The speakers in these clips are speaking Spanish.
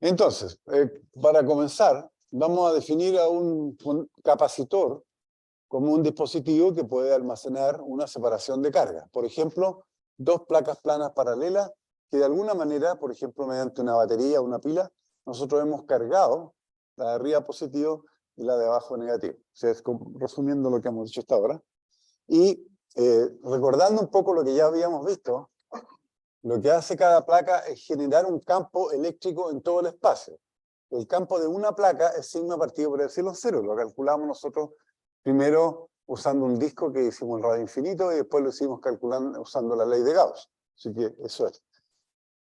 Entonces, para comenzar, vamos a definir a un capacitor como un dispositivo que puede almacenar una separación de carga. Por ejemplo, dos placas planas paralelas que de alguna manera, por ejemplo, mediante una batería o una pila, nosotros hemos cargado la de arriba positivo y la de abajo negativo. O sea, es resumiendo lo que hemos dicho hasta ahora. Y recordando un poco lo que ya habíamos visto, lo que hace cada placa es generar un campo eléctrico en todo el espacio. El campo de una placa es sigma partido por epsilon cero. Lo calculamos nosotros primero usando un disco que hicimos en radio infinito y después lo hicimos calculando usando la ley de Gauss. Así que eso es.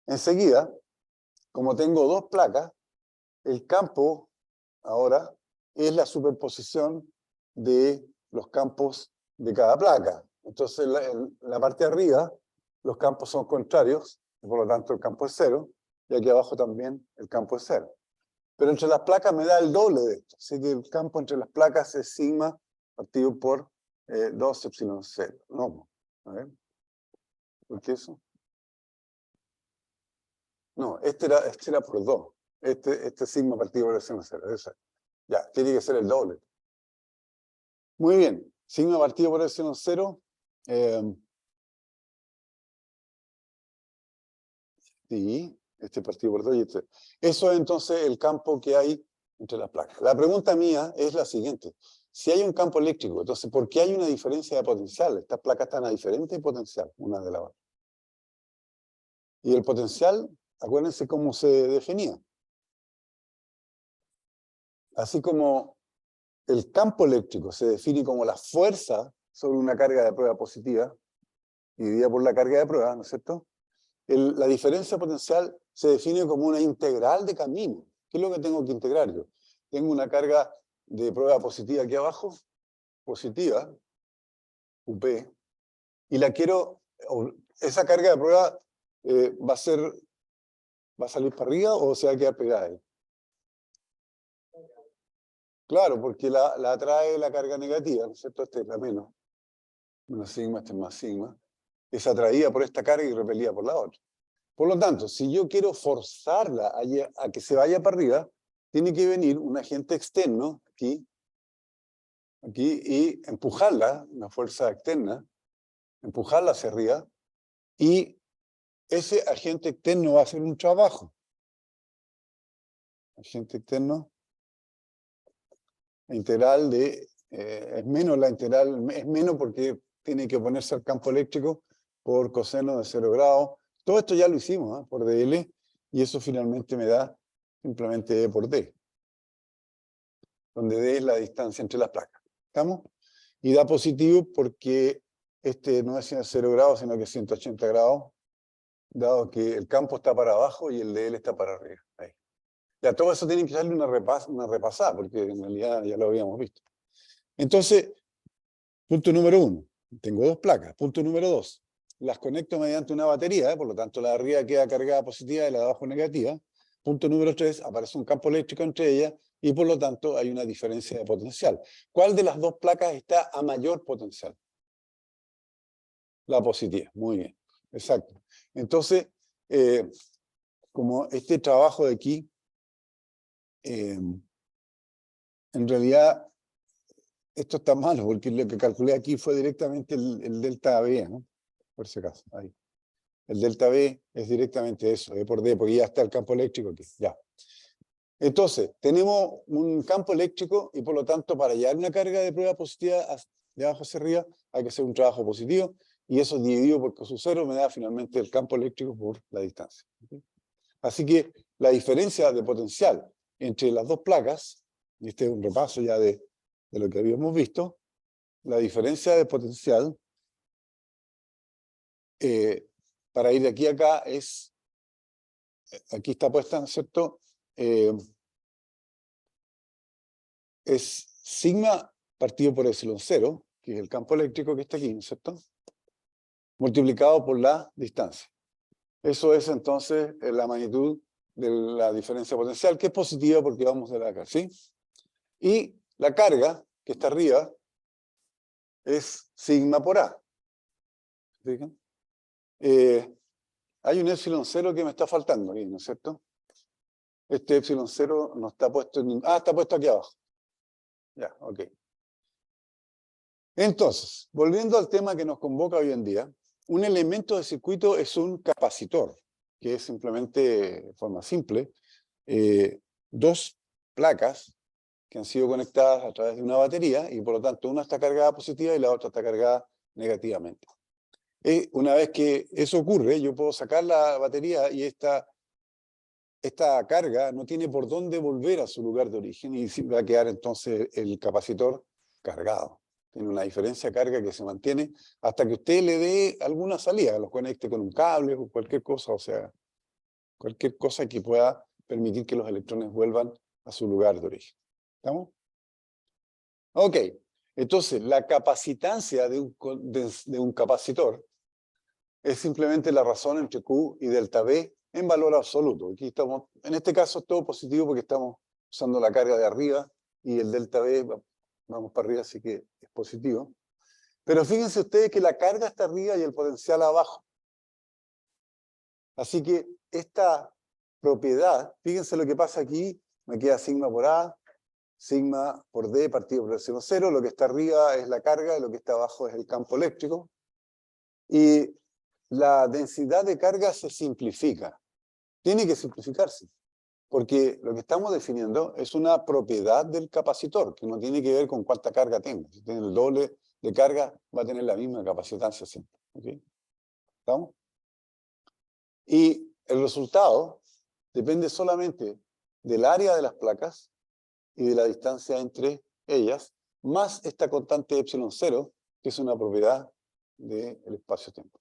Enseguida, como tengo dos placas, el campo ahora es la superposición de los campos de cada placa. Entonces, en la parte de arriba, los campos son contrarios, y por lo tanto el campo es cero, y aquí abajo también el campo es cero. Pero entre las placas me da el doble de esto, así que el campo entre las placas es sigma partido por 2 epsilon 0. No, a ver, ¿por qué eso? No, este era por 2. Este sigma partido por epsilon 0. Eso. Ya, tiene que ser el doble. Muy bien, sigma partido por epsilon 0. Sí, este partido por 2 y este. Eso es entonces el campo que hay entre las placas. La pregunta mía es la siguiente. Si hay un campo eléctrico, entonces, ¿por qué hay una diferencia de potencial? Estas placas están a diferente potencial, una de la otra. Y el potencial, acuérdense cómo se definía. Así como el campo eléctrico se define como la fuerza sobre una carga de prueba positiva, dividida por la carga de prueba, ¿no es cierto? La diferencia potencial se define como una integral de camino. ¿Qué es lo que tengo que integrar yo? Tengo una carga de prueba positiva aquí abajo, positiva, UP, y la quiero, esa carga de prueba va a salir para arriba o se va a quedar pegada ahí. Claro, porque la atrae la carga negativa, ¿no es cierto? Esta es la menos sigma, esta es más sigma. Es atraída por esta carga y repelida por la otra. Por lo tanto, si yo quiero forzarla a que se vaya para arriba, tiene que venir un agente externo aquí, y empujarla, una fuerza externa, empujarla hacia arriba, y ese agente externo va a hacer un trabajo. Agente externo, integral de, es menos la integral, es menos porque tiene que ponerse al campo eléctrico por coseno de 0 grados. Todo esto ya lo hicimos, por dl, y eso finalmente me da simplemente E por d, donde d es la distancia entre las placas. ¿Estamos? Y da positivo porque este no es 0 grados, sino que es 180 grados, dado que el campo está para abajo y el dl está para arriba. Ahí. Ya todo eso tienen que darle una repasada, porque en realidad ya lo habíamos visto. Entonces, punto número 1, tengo dos placas. Punto número 2, las conecto mediante una batería, por lo tanto la de arriba queda cargada positiva y la de abajo negativa. Punto número 3, aparece un campo eléctrico entre ellas y por lo tanto hay una diferencia de potencial. ¿Cuál de las dos placas está a mayor potencial? La positiva, muy bien, exacto. Entonces, como este trabajo de aquí, en realidad, esto está malo, porque lo que calculé aquí fue directamente el delta B, ¿no? Por si acaso, ahí. El delta B es directamente eso, E por D, porque ya está el campo eléctrico aquí, ya. Entonces, tenemos un campo eléctrico y por lo tanto, para llevar una carga de prueba positiva de abajo hacia arriba, hay que hacer un trabajo positivo, y eso dividido por cos 0 me da finalmente el campo eléctrico por la distancia. ¿Okay? Así que la diferencia de potencial entre las dos placas, y este es un repaso ya de lo que habíamos visto, la diferencia de potencial para ir de aquí a acá es, aquí está puesta, ¿no es cierto? Es sigma partido por epsilon 0, que es el campo eléctrico que está aquí, ¿no es cierto? Multiplicado por la distancia. Eso es entonces la magnitud de la diferencia potencial, que es positiva porque vamos de la carga, ¿sí? Y la carga, que está arriba, es sigma por A. ¿Fijan? Hay un epsilon 0 que me está faltando aquí, ¿no es cierto? Este epsilon 0 no está puesto en ningún... Ah, está puesto aquí abajo. Ya, ok. Entonces, volviendo al tema que nos convoca hoy en día, un elemento de circuito es un capacitor, que es simplemente, de forma simple, dos placas que han sido conectadas a través de una batería y por lo tanto una está cargada positiva y la otra está cargada negativamente. Una vez que eso ocurre, yo puedo sacar la batería y esta carga no tiene por dónde volver a su lugar de origen y va a quedar entonces el capacitor cargado. Tiene una diferencia de carga que se mantiene hasta que usted le dé alguna salida, lo conecte con un cable o cualquier cosa, o sea, cualquier cosa que pueda permitir que los electrones vuelvan a su lugar de origen. ¿Estamos? Ok, entonces la capacitancia de un capacitor es simplemente la razón entre Q y delta V en valor absoluto. Aquí estamos, en este caso es todo positivo porque estamos usando la carga de arriba y el delta V, vamos para arriba, así que es positivo. Pero fíjense ustedes que la carga está arriba y el potencial abajo. Así que esta propiedad, fíjense lo que pasa aquí, me queda sigma por A, sigma por D partido por epsilon 0, lo que está arriba es la carga y lo que está abajo es el campo eléctrico. Y la densidad de carga se simplifica. Tiene que simplificarse, porque lo que estamos definiendo es una propiedad del capacitor, que no tiene que ver con cuánta carga tenga. Si tiene el doble de carga, va a tener la misma capacitancia siempre. ¿Okay? ¿Estamos? Y el resultado depende solamente del área de las placas y de la distancia entre ellas, más esta constante epsilon 0, que es una propiedad del espacio-tiempo.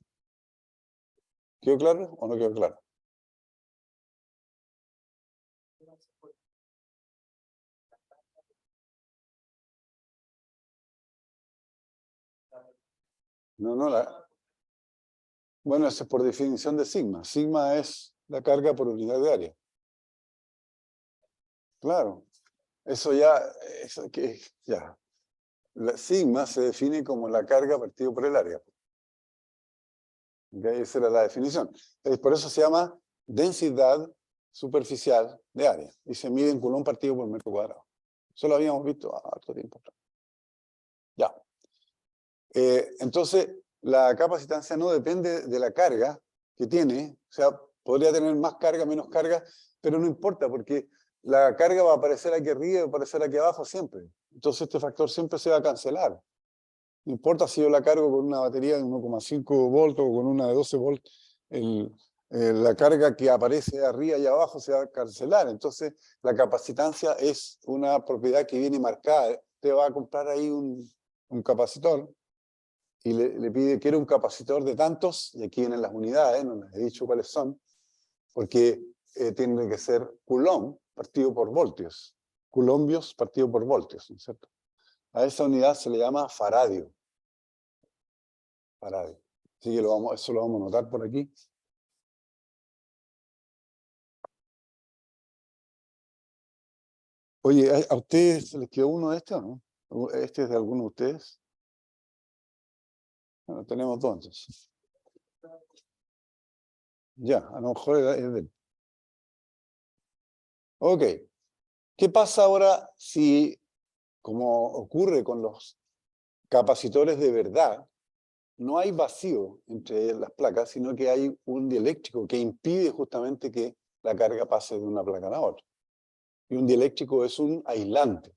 ¿Quedó claro o no quedó claro? No, bueno, eso es por definición de sigma. Sigma es la carga por unidad de área. Claro, eso ya. La sigma se define como la carga partido por el área. ¿Okay? Esa era la definición. Por eso se llama densidad superficial de área. Y se mide en coulomb partido por metro cuadrado. Eso lo habíamos visto hace harto tiempo. Ya. Entonces, la capacitancia no depende de la carga que tiene. O sea, podría tener más carga, menos carga, pero no importa porque la carga va a aparecer aquí arriba y va a aparecer aquí abajo siempre. Entonces este factor siempre se va a cancelar. No importa si yo la cargo con una batería de 1,5 volts o con una de 12 volts, la carga que aparece arriba y abajo se va a cancelar. Entonces la capacitancia es una propiedad que viene marcada. Usted va a comprar ahí un capacitor y le pide, quiero un capacitor de tantos, y aquí vienen las unidades, no les he dicho cuáles son, porque tiene que ser coulomb partido por voltios. Coulombios partido por voltios, ¿no es cierto? A esa unidad se le llama faradio. Faradio. Así que eso lo vamos a anotar por aquí. Oye, ¿a ustedes se les quedó uno de estos o no? ¿Este es de alguno de ustedes? Bueno, tenemos dos entonces. Ya, a lo mejor es de él. Ok. ¿Qué pasa ahora si, como ocurre con los capacitores de verdad, no hay vacío entre las placas, sino que hay un dieléctrico que impide justamente que la carga pase de una placa a la otra? Y un dieléctrico es un aislante,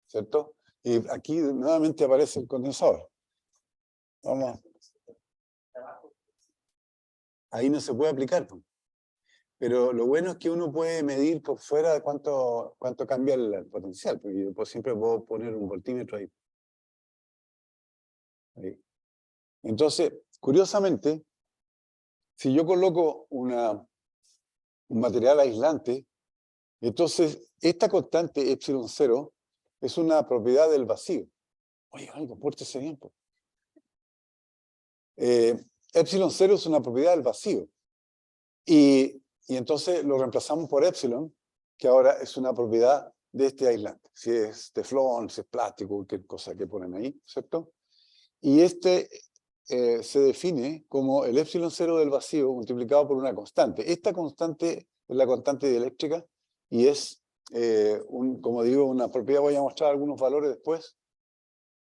¿cierto? Y aquí nuevamente aparece el condensador. Vamos. Ahí no se puede aplicar. Pero lo bueno es que uno puede medir por fuera cuánto cambia el potencial, porque yo siempre puedo poner un voltímetro ahí. Entonces, curiosamente, si yo coloco un material aislante, entonces esta constante epsilon 0 es una propiedad del vacío. Oye, compórtese bien. Pues. Epsilon 0 es una propiedad del vacío. Y entonces lo reemplazamos por epsilon, que ahora es una propiedad de este aislante. Si es teflón, si es plástico, cualquier cosa que ponen ahí, ¿cierto? Y se define como el epsilon 0 del vacío multiplicado por una constante. Esta constante es la constante dieléctrica y es, como digo, una propiedad. Voy a mostrar algunos valores después.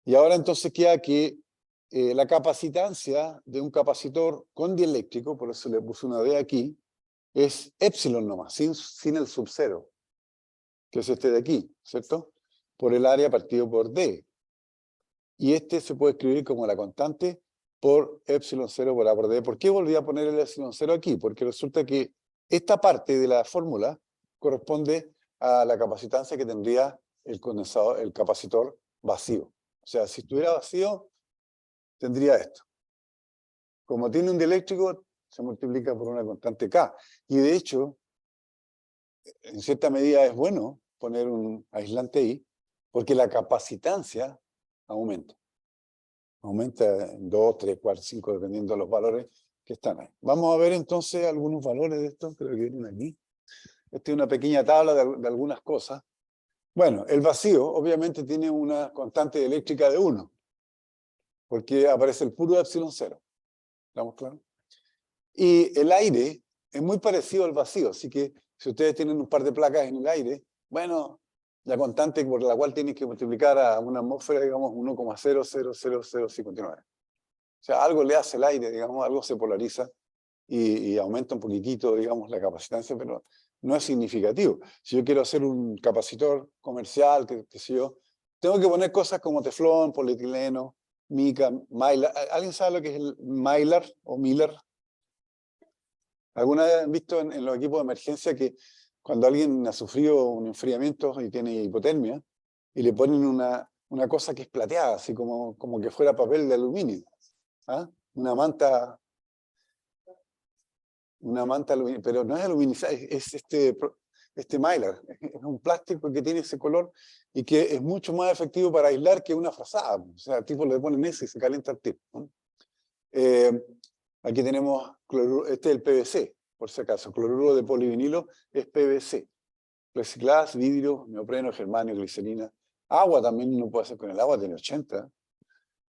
Y ahora entonces queda que la capacitancia de un capacitor con dieléctrico, por eso le puse una D aquí, es epsilon nomás, sin el subcero, que es este de aquí, ¿cierto? Por el área partido por D. Y este se puede escribir como la constante por epsilon 0 por A por D. ¿Por qué volví a poner el epsilon 0 aquí? Porque resulta que esta parte de la fórmula corresponde a la capacitancia que tendría el condensador, el capacitor vacío. O sea, si estuviera vacío, tendría esto. Como tiene un dieléctrico, se multiplica por una constante K. Y de hecho, en cierta medida es bueno poner un aislante ahí, porque la capacitancia aumenta. Aumenta en 2, 3, 4, 5, dependiendo de los valores que están ahí. Vamos a ver entonces algunos valores de esto, creo que vienen aquí. Esta es una pequeña tabla de algunas cosas. Bueno, el vacío obviamente tiene una constante eléctrica de 1, porque aparece el puro epsilon 0. ¿Estamos claros? Y el aire es muy parecido al vacío, así que si ustedes tienen un par de placas en el aire, bueno, la constante por la cual tienen que multiplicar a una atmósfera, digamos, 1,0000059. O sea, algo le hace el aire, digamos, algo se polariza y aumenta un poquitito, digamos, la capacitancia, pero no es significativo. Si yo quiero hacer un capacitor comercial, qué sé yo, tengo que poner cosas como teflón, polietileno, mica, mylar. ¿Alguien sabe lo que es el mylar o Miller? ¿Alguna vez han visto en los equipos de emergencia que cuando alguien ha sufrido un enfriamiento y tiene hipotermia, y le ponen una cosa que es plateada, así como que fuera papel de aluminio? ¿Ah? Una manta aluminio, pero no es aluminizada, es este mylar. Es un plástico que tiene ese color y que es mucho más efectivo para aislar que una frazada. O sea, el tipo le ponen ese y se calienta el tiro, ¿no? Aquí tenemos cloruro, este es el PVC, por si acaso. Cloruro de polivinilo es PVC. Recicladas, vidrio, neopreno, germanio, glicerina. Agua también uno puede hacer con el agua, tiene 80.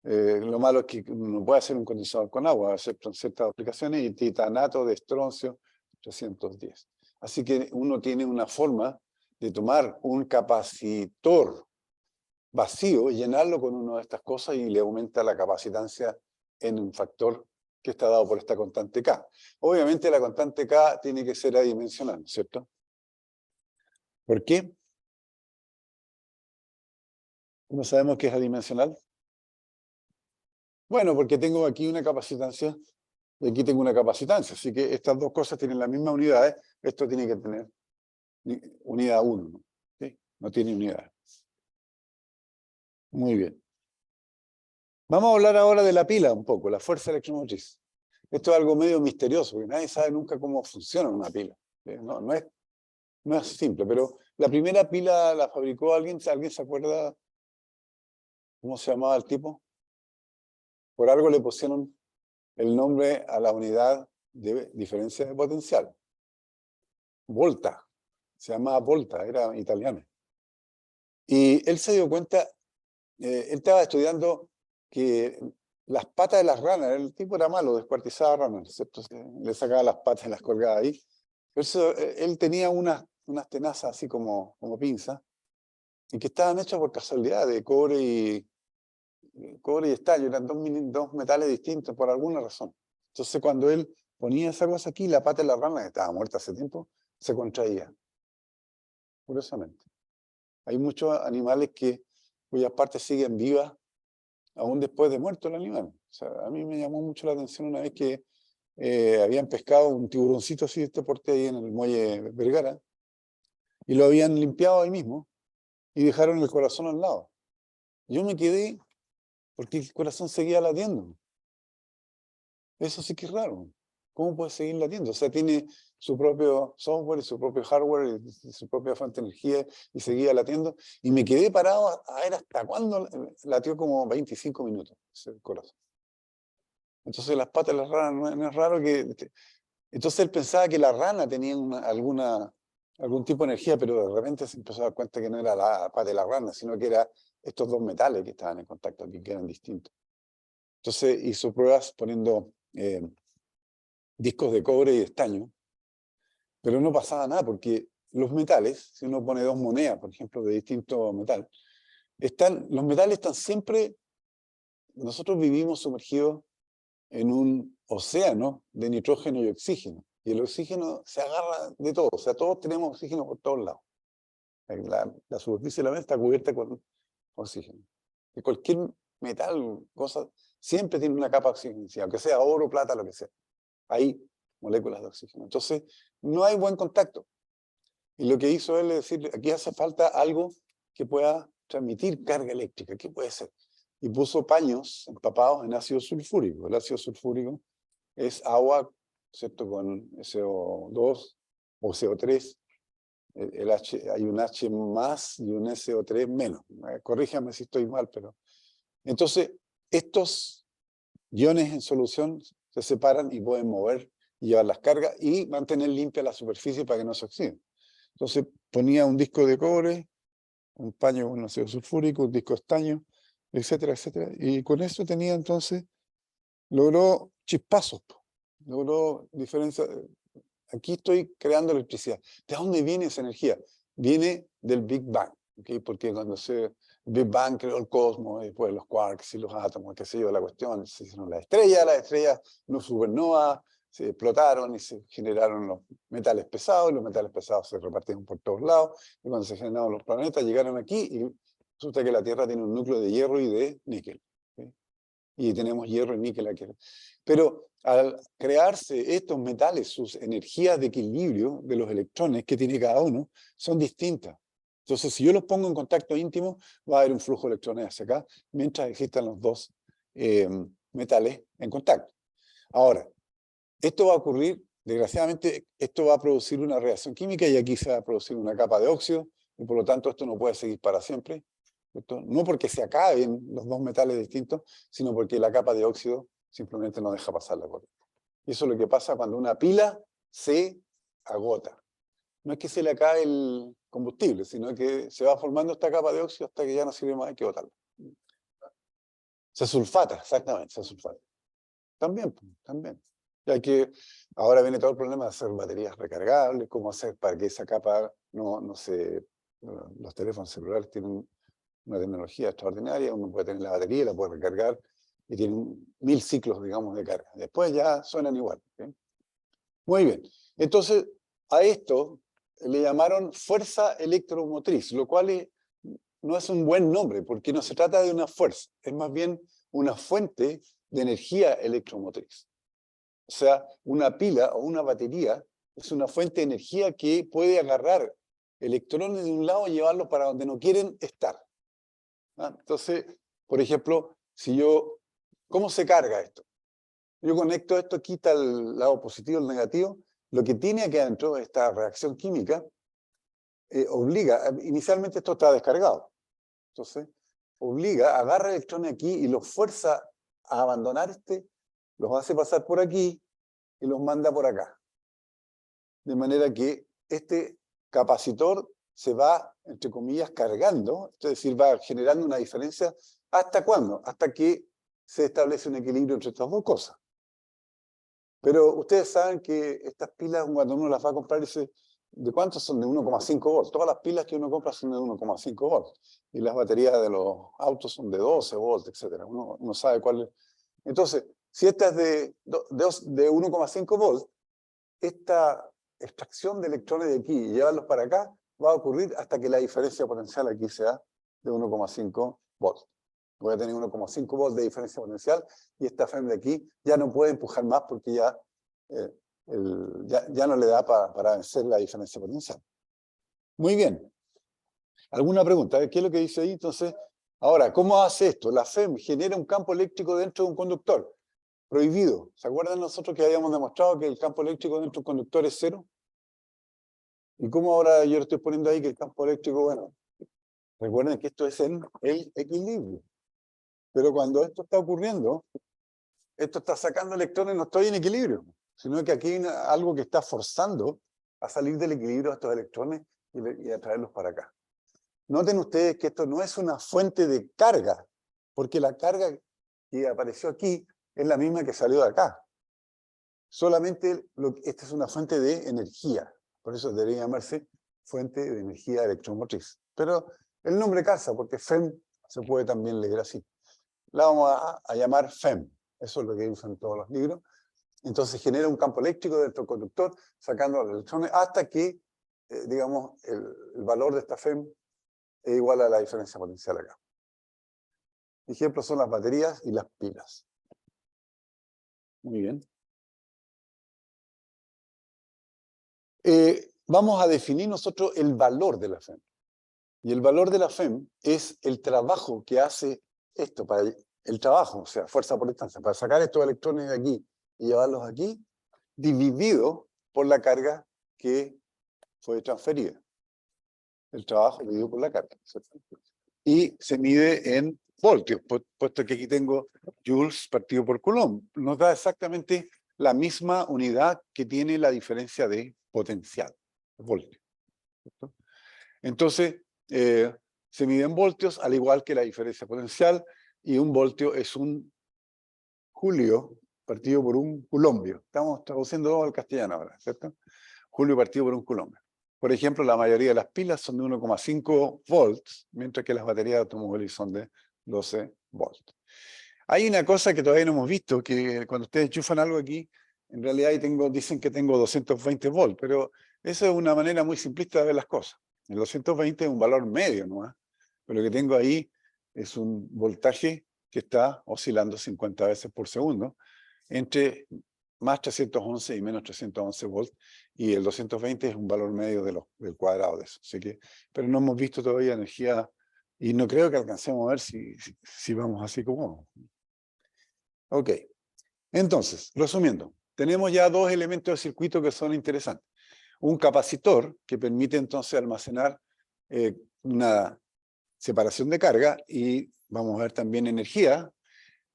Lo malo es que uno no puede hacer un condensador con agua, excepto en ciertas aplicaciones, y titanato de estroncio 310. Así que uno tiene una forma de tomar un capacitor vacío y llenarlo con una de estas cosas y le aumenta la capacitancia en un factor que está dado por esta constante K. Obviamente la constante K tiene que ser adimensional, ¿cierto? ¿Por qué? ¿Cómo sabemos que es adimensional? Bueno, porque tengo aquí una capacitancia y aquí tengo una capacitancia, así que estas dos cosas tienen las mismas unidades, esto tiene que tener unidad 1, ¿no? ¿Sí? No tiene unidad. Muy bien. Vamos a hablar ahora de la pila un poco, la fuerza electromotriz. Esto es algo medio misterioso, porque nadie sabe nunca cómo funciona una pila. No es simple, pero la primera pila la fabricó alguien. ¿Alguien se acuerda cómo se llamaba el tipo? Por algo le pusieron el nombre a la unidad de diferencia de potencial. Volta. Se llamaba Volta, era italiano. Y él se dio cuenta, él estaba estudiando que las patas de las ranas, el tipo era malo, descuartizaba ranas, ¿cierto? Le sacaba las patas y las colgaba ahí. Por eso él tenía unas tenazas así como pinzas, y que estaban hechas por casualidad de cobre y estaño, eran dos metales distintos por alguna razón. Entonces cuando él ponía esa cosa aquí, la pata de la rana, que estaba muerta hace tiempo, se contraía, curiosamente. Hay muchos animales cuyas partes siguen vivas aún después de muerto el animal. O sea, a mí me llamó mucho la atención una vez que habían pescado un tiburoncito así de este porte ahí en el muelle Vergara, y lo habían limpiado ahí mismo, y dejaron el corazón al lado. Yo me quedé porque el corazón seguía latiendo. Eso sí que es raro. ¿Cómo puede seguir latiendo? O sea, tiene su propio software y su propio hardware y su propia fuente de energía y seguía latiendo. Y me quedé parado a ver hasta cuándo latió, como 25 minutos ese corazón. Entonces las patas de la rana, no es raro que... Entonces él pensaba que la rana tenía algún tipo de energía, pero de repente se empezó a dar cuenta que no era la pata de la rana, sino que eran estos dos metales que estaban en contacto aquí, que eran distintos. Entonces hizo pruebas poniendo discos de cobre y estaño, pero no pasaba nada porque los metales, si uno pone dos monedas, por ejemplo, de distinto metal, los metales están siempre, nosotros vivimos sumergidos en un océano de nitrógeno y oxígeno. Y el oxígeno se agarra de todo, o sea, todos tenemos oxígeno por todos lados. La superficie de la Tierra está cubierta con oxígeno. Y cualquier metal, cosa, siempre tiene una capa de oxígeno, aunque sea oro, plata, lo que sea. Hay moléculas de oxígeno. Entonces, no hay buen contacto. Y lo que hizo él es decir, aquí hace falta algo que pueda transmitir carga eléctrica. ¿Qué puede ser? Y puso paños empapados en ácido sulfúrico. El ácido sulfúrico es agua, ¿cierto? Con SO2 o CO3. Hay un H más y un SO3 menos. Corríjame si estoy mal, pero... Entonces, estos iones en solución se separan y pueden mover y llevar las cargas y mantener limpia la superficie para que no se oxiden. Entonces, ponía un disco de cobre, un paño con ácido sulfúrico, un disco de estaño, etcétera, etcétera. Y con eso tenía entonces, logró chispazos, logró diferencia. Aquí estoy creando electricidad. ¿De dónde viene esa energía? Viene del Big Bang, ¿okay? Porque cuando el Big Bang creó el cosmos, y después los quarks y los átomos, qué sé yo, la cuestión, se hicieron las estrellas, no supernovas, se explotaron y se generaron los metales pesados, y los metales pesados se repartieron por todos lados, y cuando se generaron los planetas llegaron aquí, y resulta que la Tierra tiene un núcleo de hierro y de níquel. ¿Okay? Y tenemos hierro y níquel aquí. Pero al crearse estos metales, sus energías de equilibrio de los electrones que tiene cada uno son distintas. Entonces, si yo los pongo en contacto íntimo, va a haber un flujo de electrones hacia acá, mientras existan los dos metales en contacto. Ahora, esto va a ocurrir, desgraciadamente, esto va a producir una reacción química y aquí se va a producir una capa de óxido, y por lo tanto esto no puede seguir para siempre. No porque se acaben los dos metales distintos, sino porque la capa de óxido simplemente no deja pasar la corriente. Y eso es lo que pasa cuando una pila se agota. No es que se le acabe el combustible, sino que se va formando esta capa de óxido hasta que ya no sirve más, hay que botarla. Se sulfata, exactamente, se sulfata. También, también. Ahora viene todo el problema de hacer baterías recargables, cómo hacer para que esa capa no se... Los teléfonos celulares tienen una tecnología extraordinaria, uno puede tener la batería, la puede recargar y tienen 1000 ciclos, digamos, de carga. Después ya suenan igual. ¿Okay? Muy bien. Entonces, a esto le llamaron fuerza electromotriz, lo cual no es un buen nombre, porque no se trata de una fuerza, es más bien una fuente de energía electromotriz. O sea, una pila o una batería es una fuente de energía que puede agarrar electrones de un lado y llevarlos para donde no quieren estar. Entonces, por ejemplo, ¿cómo se carga esto? Yo conecto esto, quita el lado positivo y el negativo. Lo que tiene aquí adentro, esta reacción química, inicialmente esto está descargado. Entonces, agarra electrones aquí y los fuerza a abandonar los hace pasar por aquí y los manda por acá. De manera que este capacitor se va, entre comillas, cargando, es decir, va generando una diferencia. ¿Hasta cuándo? Hasta que se establece un equilibrio entre estas dos cosas. Pero ustedes saben que estas pilas, cuando uno las va a comprar, dice, ¿de cuántos son? De 1,5 volts. Todas las pilas que uno compra son de 1,5 volts. Y las baterías de los autos son de 12 volts, etc. Uno sabe cuál es. Entonces, si esta es de 1,5 volts, esta extracción de electrones de aquí y llevarlos para acá va a ocurrir hasta que la diferencia potencial aquí sea de 1,5 volts. Voy a tener 1,5 volts de diferencia potencial y esta FEM de aquí ya no puede empujar más porque ya no le da para vencer la diferencia potencial. Muy bien. ¿Alguna pregunta? ¿Qué es lo que dice ahí? Entonces, ahora, ¿cómo hace esto? La FEM genera un campo eléctrico dentro de un conductor. Prohibido. ¿Se acuerdan nosotros que habíamos demostrado que el campo eléctrico dentro de un conductor es cero? ¿Y cómo ahora yo estoy poniendo ahí que el campo eléctrico, bueno, recuerden que esto es en el equilibrio. Pero cuando esto está ocurriendo, esto está sacando electrones, no estoy en equilibrio, sino que aquí hay algo que está forzando a salir del equilibrio a estos electrones y a traerlos para acá. Noten ustedes que esto no es una fuente de carga, porque la carga que apareció aquí es la misma que salió de acá. Solamente esta es una fuente de energía, por eso debería llamarse fuente de energía electromotriz. Pero el nombre casa, porque FEM se puede también leer así. La vamos a llamar FEM. Eso es lo que usan todos los libros. Entonces genera un campo eléctrico dentro del conductor, sacando los electrones hasta que, digamos, el valor de esta FEM es igual a la diferencia potencial acá. Ejemplos son las baterías y las pilas. Muy bien. Vamos a definir nosotros el valor de la FEM. Y el valor de la FEM es el trabajo que hace esto, para el trabajo, o sea, fuerza por distancia, para sacar estos electrones de aquí y llevarlos aquí, dividido por la carga que fue transferida. El trabajo dividido por la carga. ¿Cierto? Y se mide en voltios, puesto que aquí tengo joules partido por coulomb. Nos da exactamente la misma unidad que tiene la diferencia de potencial, voltios. ¿Cierto? Entonces, se mide en voltios, al igual que la diferencia potencial, y un voltio es un julio partido por un coulombio. Estamos traduciendo al castellano ahora, ¿cierto? Julio partido por un coulombio. Por ejemplo, la mayoría de las pilas son de 1,5 volts, mientras que las baterías de automóviles son de 12 volts. Hay una cosa que todavía no hemos visto, que cuando ustedes enchufan algo aquí, en realidad dicen que tengo 220 volts, pero eso es una manera muy simplista de ver las cosas. El 220 es un valor medio, ¿no? Pero lo que tengo ahí es un voltaje que está oscilando 50 veces por segundo, entre más 311 y menos 311 volts, y el 220 es un valor medio del cuadrado de eso. Así que, pero no hemos visto todavía energía, y no creo que alcancemos a ver si vamos así como vamos. Ok, entonces, resumiendo, tenemos ya dos elementos de circuito que son interesantes. Un capacitor que permite entonces almacenar una separación de carga, y vamos a ver también energía.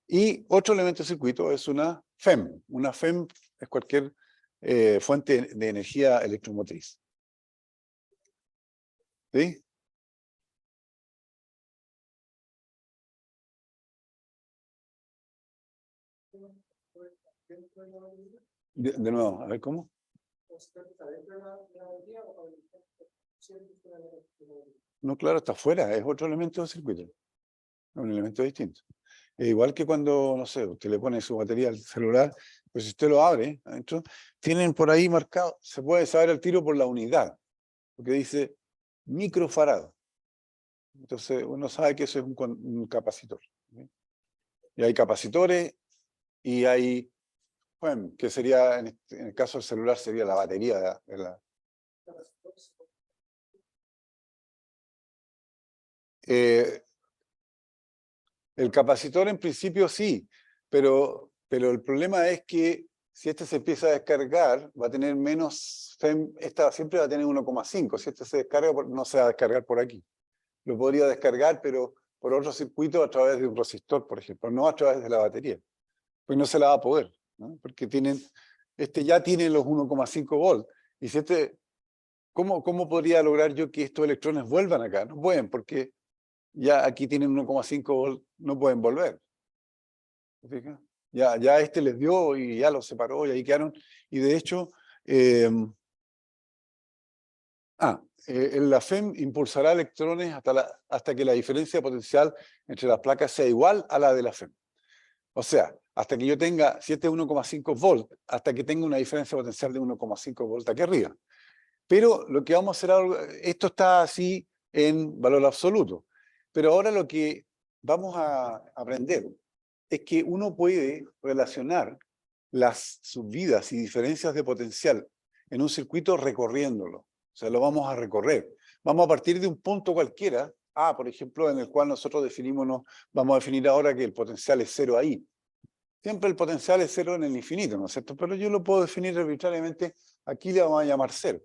Y otro elemento de circuito es una FEM. Una FEM es cualquier fuente de energía electromotriz. ¿Sí? De nuevo, a ver cómo. No, claro, está afuera, es otro elemento de circuito. Es un elemento distinto. Igual que cuando, no sé, usted le pone su batería al celular, pues si usted lo abre, adentro, tienen por ahí marcado, se puede saber el tiro por la unidad, porque dice microfarad. Entonces uno sabe que eso es un capacitor. ¿Sí? Y hay capacitores y hay, bueno, que sería, en el caso del celular, sería la batería de la... El capacitor en principio sí, pero el problema es que si este se empieza a descargar, va a tener menos FEM, esta siempre va a tener 1,5. Si este se descarga, no se va a descargar por aquí. Lo podría descargar, pero por otro circuito a través de un resistor, por ejemplo, no a través de la batería. Pues no se la va a poder, ¿no? Porque este ya tiene los 1,5 volts. Y si ¿cómo podría lograr yo que estos electrones vuelvan acá? No pueden, porque ya aquí tienen 1,5 volts, no pueden volver. ¿Se fija? Ya este les dio y ya los separó y ahí quedaron. Y de hecho, la FEM impulsará electrones hasta que la diferencia potencial entre las placas sea igual a la de la FEM. O sea, hasta que yo tenga, si este es 1,5 volts, hasta que tenga una diferencia potencial de 1,5 volts aquí arriba. Pero lo que vamos a hacer ahora, esto está así en valor absoluto. Pero ahora lo que vamos a aprender es que uno puede relacionar las subidas y diferencias de potencial en un circuito recorriéndolo. O sea, lo vamos a recorrer. Vamos a partir de un punto cualquiera, por ejemplo, en el cual nosotros vamos a definir ahora que el potencial es cero ahí. Siempre el potencial es cero en el infinito, ¿no es cierto? Pero yo lo puedo definir arbitrariamente, aquí le vamos a llamar cero.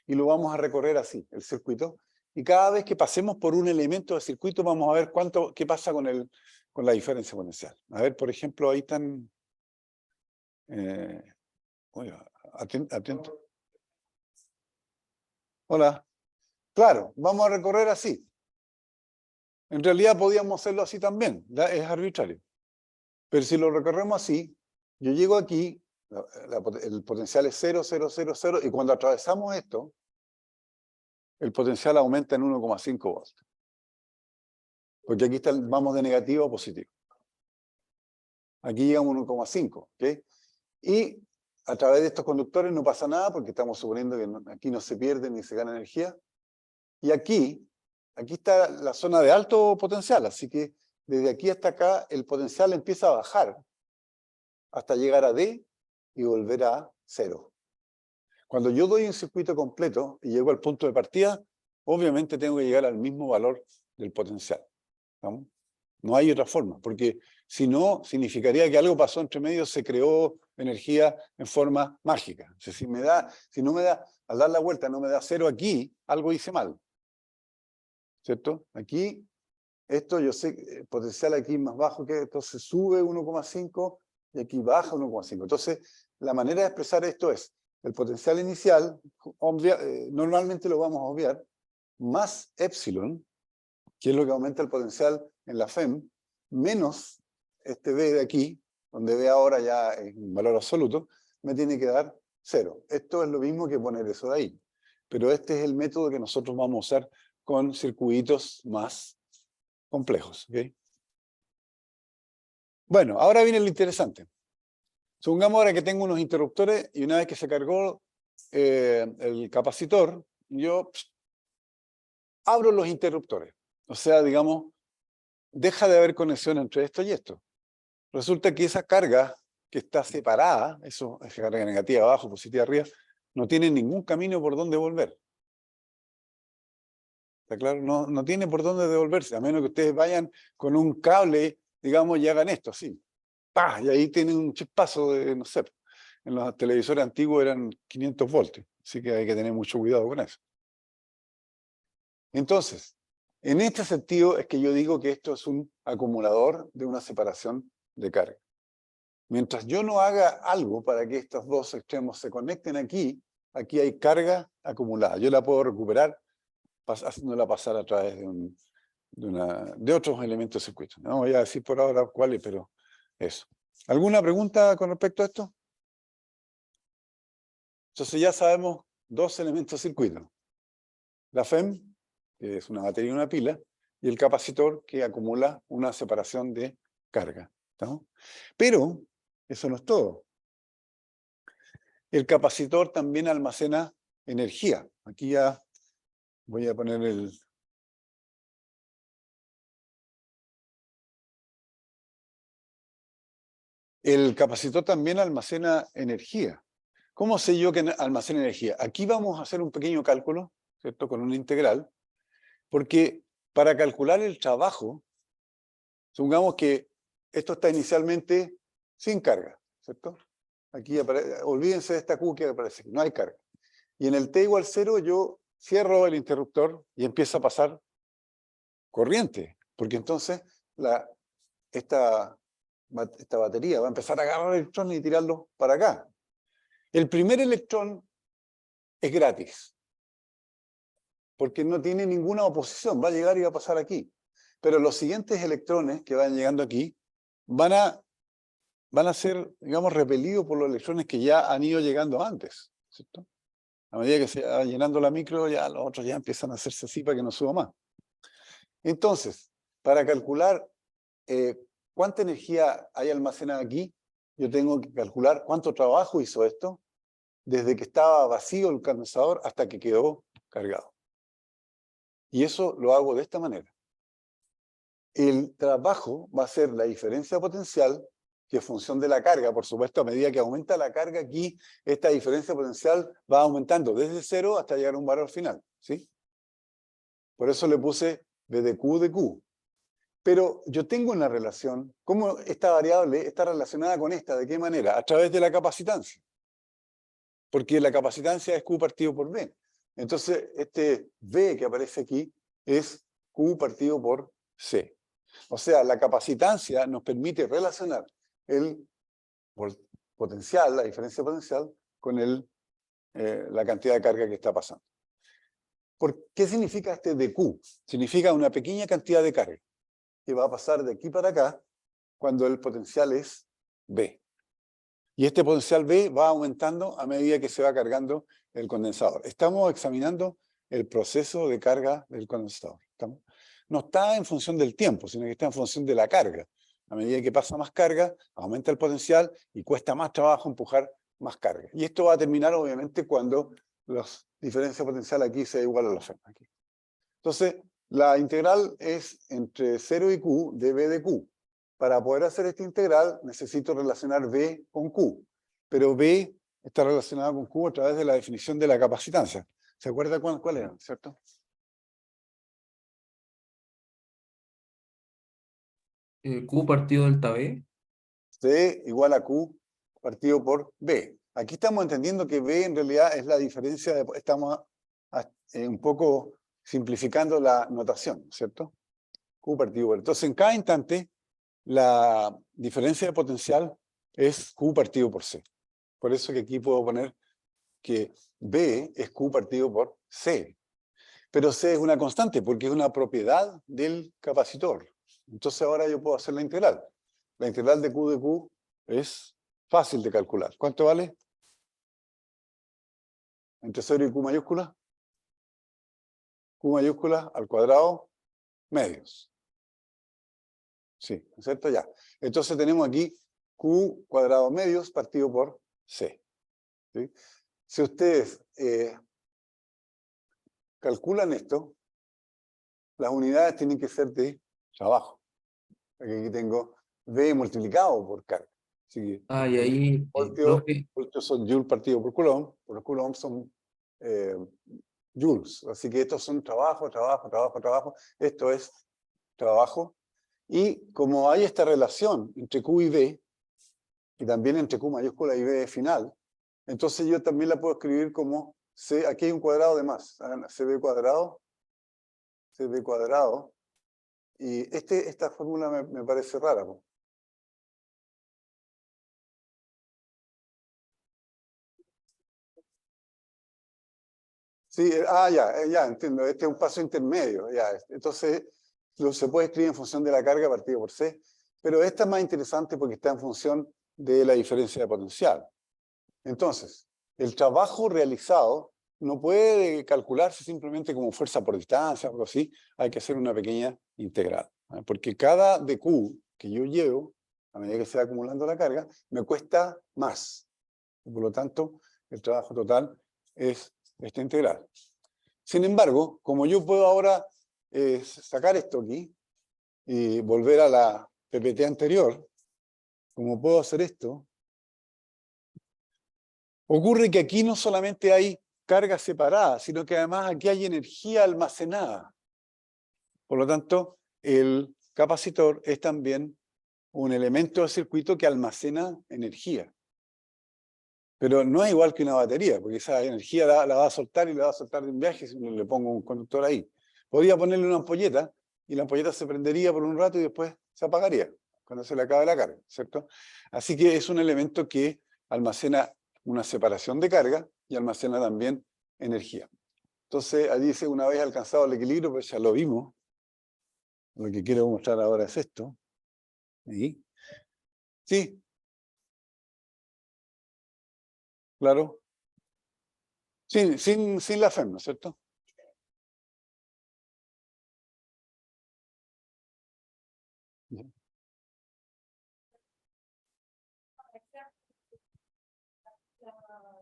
Y lo vamos a recorrer así, el circuito. Y cada vez que pasemos por un elemento del circuito, vamos a ver qué pasa con la diferencia potencial. A ver, por ejemplo, ahí están... oiga, atento. Hola. Claro, vamos a recorrer así. En realidad podíamos hacerlo así también, es arbitrario. Pero si lo recorremos así, yo llego aquí, el potencial es 0, 0, 0, 0, y cuando atravesamos esto, el potencial aumenta en 1,5 volts. Porque aquí vamos de negativo a positivo. Aquí llegamos a 1,5, ¿ok? Y a través de estos conductores no pasa nada porque estamos suponiendo que aquí no se pierde ni se gana energía. Y aquí está la zona de alto potencial, así que desde aquí hasta acá el potencial empieza a bajar hasta llegar a D y volver a 0. Cuando yo doy un circuito completo y llego al punto de partida, obviamente tengo que llegar al mismo valor del potencial. ¿Estamos? No hay otra forma, porque si no, significaría que algo pasó entre medio, se creó energía en forma mágica. O sea, si no me da, al dar la vuelta no me da 0 aquí, algo hice mal. ¿Cierto? Aquí, esto yo sé, el potencial aquí más bajo que entonces sube 1,5 y aquí baja 1,5. Entonces, la manera de expresar esto es, el potencial inicial, normalmente lo vamos a obviar, más epsilon, que es lo que aumenta el potencial en la FEM, menos este B de aquí, donde B ahora ya es un valor absoluto, me tiene que dar 0. Esto es lo mismo que poner eso de ahí. Pero este es el método que nosotros vamos a usar con circuitos más complejos. ¿Okay? Bueno, ahora viene lo interesante. Supongamos ahora que tengo unos interruptores y una vez que se cargó el capacitor, yo abro los interruptores. O sea, digamos, deja de haber conexión entre esto y esto. Resulta que esa carga que está separada, esa carga negativa abajo, positiva arriba, no tiene ningún camino por donde volver. ¿Está claro? No tiene por dónde devolverse, a menos que ustedes vayan con un cable, digamos, y hagan esto, así. ¡Pah! Y ahí tienen un chispazo de, no sé, en los televisores antiguos eran 500 voltios, así que hay que tener mucho cuidado con eso. Entonces, en este sentido es que yo digo que esto es un acumulador de una separación de carga. Mientras yo no haga algo para que estos dos extremos se conecten aquí, aquí hay carga acumulada. Yo la puedo recuperar haciéndola pasar a través de otros elementos de circuito. No voy a decir por ahora cuáles, pero eso. ¿Alguna pregunta con respecto a esto? Entonces ya sabemos dos elementos de circuito. La FEM, que es una batería y una pila, y el capacitor que acumula una separación de carga. ¿Estamos? Pero eso no es todo. El capacitor también almacena energía. Aquí ya voy a poner el capacitor también almacena energía. ¿Cómo sé yo que almacena energía? Aquí vamos a hacer un pequeño cálculo, ¿cierto? Con una integral, porque para calcular el trabajo, supongamos que esto está inicialmente sin carga, ¿cierto? Aquí olvídense de esta Q que aparece aquí, no hay carga. Y en el T igual 0 yo cierro el interruptor y empieza a pasar corriente, porque entonces esta batería va a empezar a agarrar electrones y tirarlos para acá. El primer electrón es gratis, porque no tiene ninguna oposición, va a llegar y va a pasar aquí. Pero los siguientes electrones que van llegando aquí van a ser, digamos, repelidos por los electrones que ya han ido llegando antes, ¿cierto? A medida que se va llenando la micro, ya los otros ya empiezan a hacerse así para que no suba más. Entonces, para calcular cuánta energía hay almacenada aquí, yo tengo que calcular cuánto trabajo hizo esto desde que estaba vacío el condensador hasta que quedó cargado. Y eso lo hago de esta manera. El trabajo va a ser la diferencia potencial, que es función de la carga. Por supuesto, a medida que aumenta la carga aquí, esta diferencia potencial va aumentando desde 0 hasta llegar a un valor final. ¿Sí? Por eso le puse B de Q de Q. Pero yo tengo una relación. ¿Cómo esta variable está relacionada con esta? ¿De qué manera? A través de la capacitancia. Porque la capacitancia es Q partido por B. Entonces, este V que aparece aquí es Q partido por C. O sea, la capacitancia nos permite relacionar el potencial, la diferencia potencial, con la cantidad de carga que está pasando. ¿Qué significa este de Q? Significa una pequeña cantidad de carga que va a pasar de aquí para acá cuando el potencial es B. Y este potencial B va aumentando a medida que se va cargando el condensador. Estamos examinando el proceso de carga del condensador. ¿Estamos? No está en función del tiempo, sino que está en función de la carga. A medida que pasa más carga, aumenta el potencial y cuesta más trabajo empujar más carga. Y esto va a terminar, obviamente, cuando la diferencia potencial aquí sea igual a la Fermi. Aquí. Entonces, la integral es entre 0 y Q de B de Q. Para poder hacer esta integral, necesito relacionar B con Q. Pero B está relacionado con Q a través de la definición de la capacitancia. ¿Se acuerda cuál era, cierto? Q partido delta B. C igual a Q partido por B. Aquí estamos entendiendo que B en realidad es la diferencia, estamos un poco simplificando la notación, ¿cierto? Q partido por B. Entonces, en cada instante, la diferencia de potencial es Q partido por C. Por eso que aquí puedo poner que B es Q partido por C. Pero C es una constante porque es una propiedad del capacitor. Entonces ahora yo puedo hacer la integral. La integral de Q es fácil de calcular. ¿Cuánto vale? Entre 0 y Q mayúscula. Q mayúscula al cuadrado medios. Sí, ¿no es cierto? Ya. Entonces tenemos aquí Q cuadrado medios partido por C. ¿Sí? Si ustedes calculan esto, las unidades tienen que ser de trabajo. Aquí tengo V multiplicado por carga. Así que Ah, y ahí, profe, voltios son Joule partido por Coulomb son Joules. Así que estos son trabajo, trabajo, trabajo, trabajo. Esto es trabajo. Y como hay esta relación entre Q y V, y también entre Q mayúscula y V final, entonces yo también la puedo escribir como C, aquí hay un cuadrado de más, CB cuadrado, y esta fórmula me parece rara. ¿No? Sí, ya, entiendo, este es un paso intermedio, ya, entonces se puede escribir en función de la carga partido por C, pero esta es más interesante porque está en función de la diferencia de potencial. Entonces, el trabajo realizado no puede calcularse simplemente como fuerza por distancia o algo así, hay que hacer una pequeña integral. Porque cada dQ que yo llevo, a medida que se va acumulando la carga, me cuesta más. Y por lo tanto, el trabajo total es esta integral. Sin embargo, como yo puedo ahora sacar esto aquí y volver a la PPT anterior, como puedo hacer esto, ocurre que aquí no solamente hay carga separada, sino que además aquí hay energía almacenada. Por lo tanto, el capacitor es también un elemento del circuito que almacena energía. Pero no es igual que una batería, porque esa energía la va a soltar y la va a soltar de un viaje si le pongo un conductor ahí. Podría ponerle una ampolleta y la ampolleta se prendería por un rato y después se apagaría cuando se le acabe la carga, ¿cierto? Así que es un elemento que almacena una separación de carga y almacena también energía. Entonces, ahí dice, una vez alcanzado el equilibrio, pues ya lo vimos. Lo que quiero mostrar ahora es esto. ¿Sí? Sí, claro. Sin la FEM, ¿no es cierto?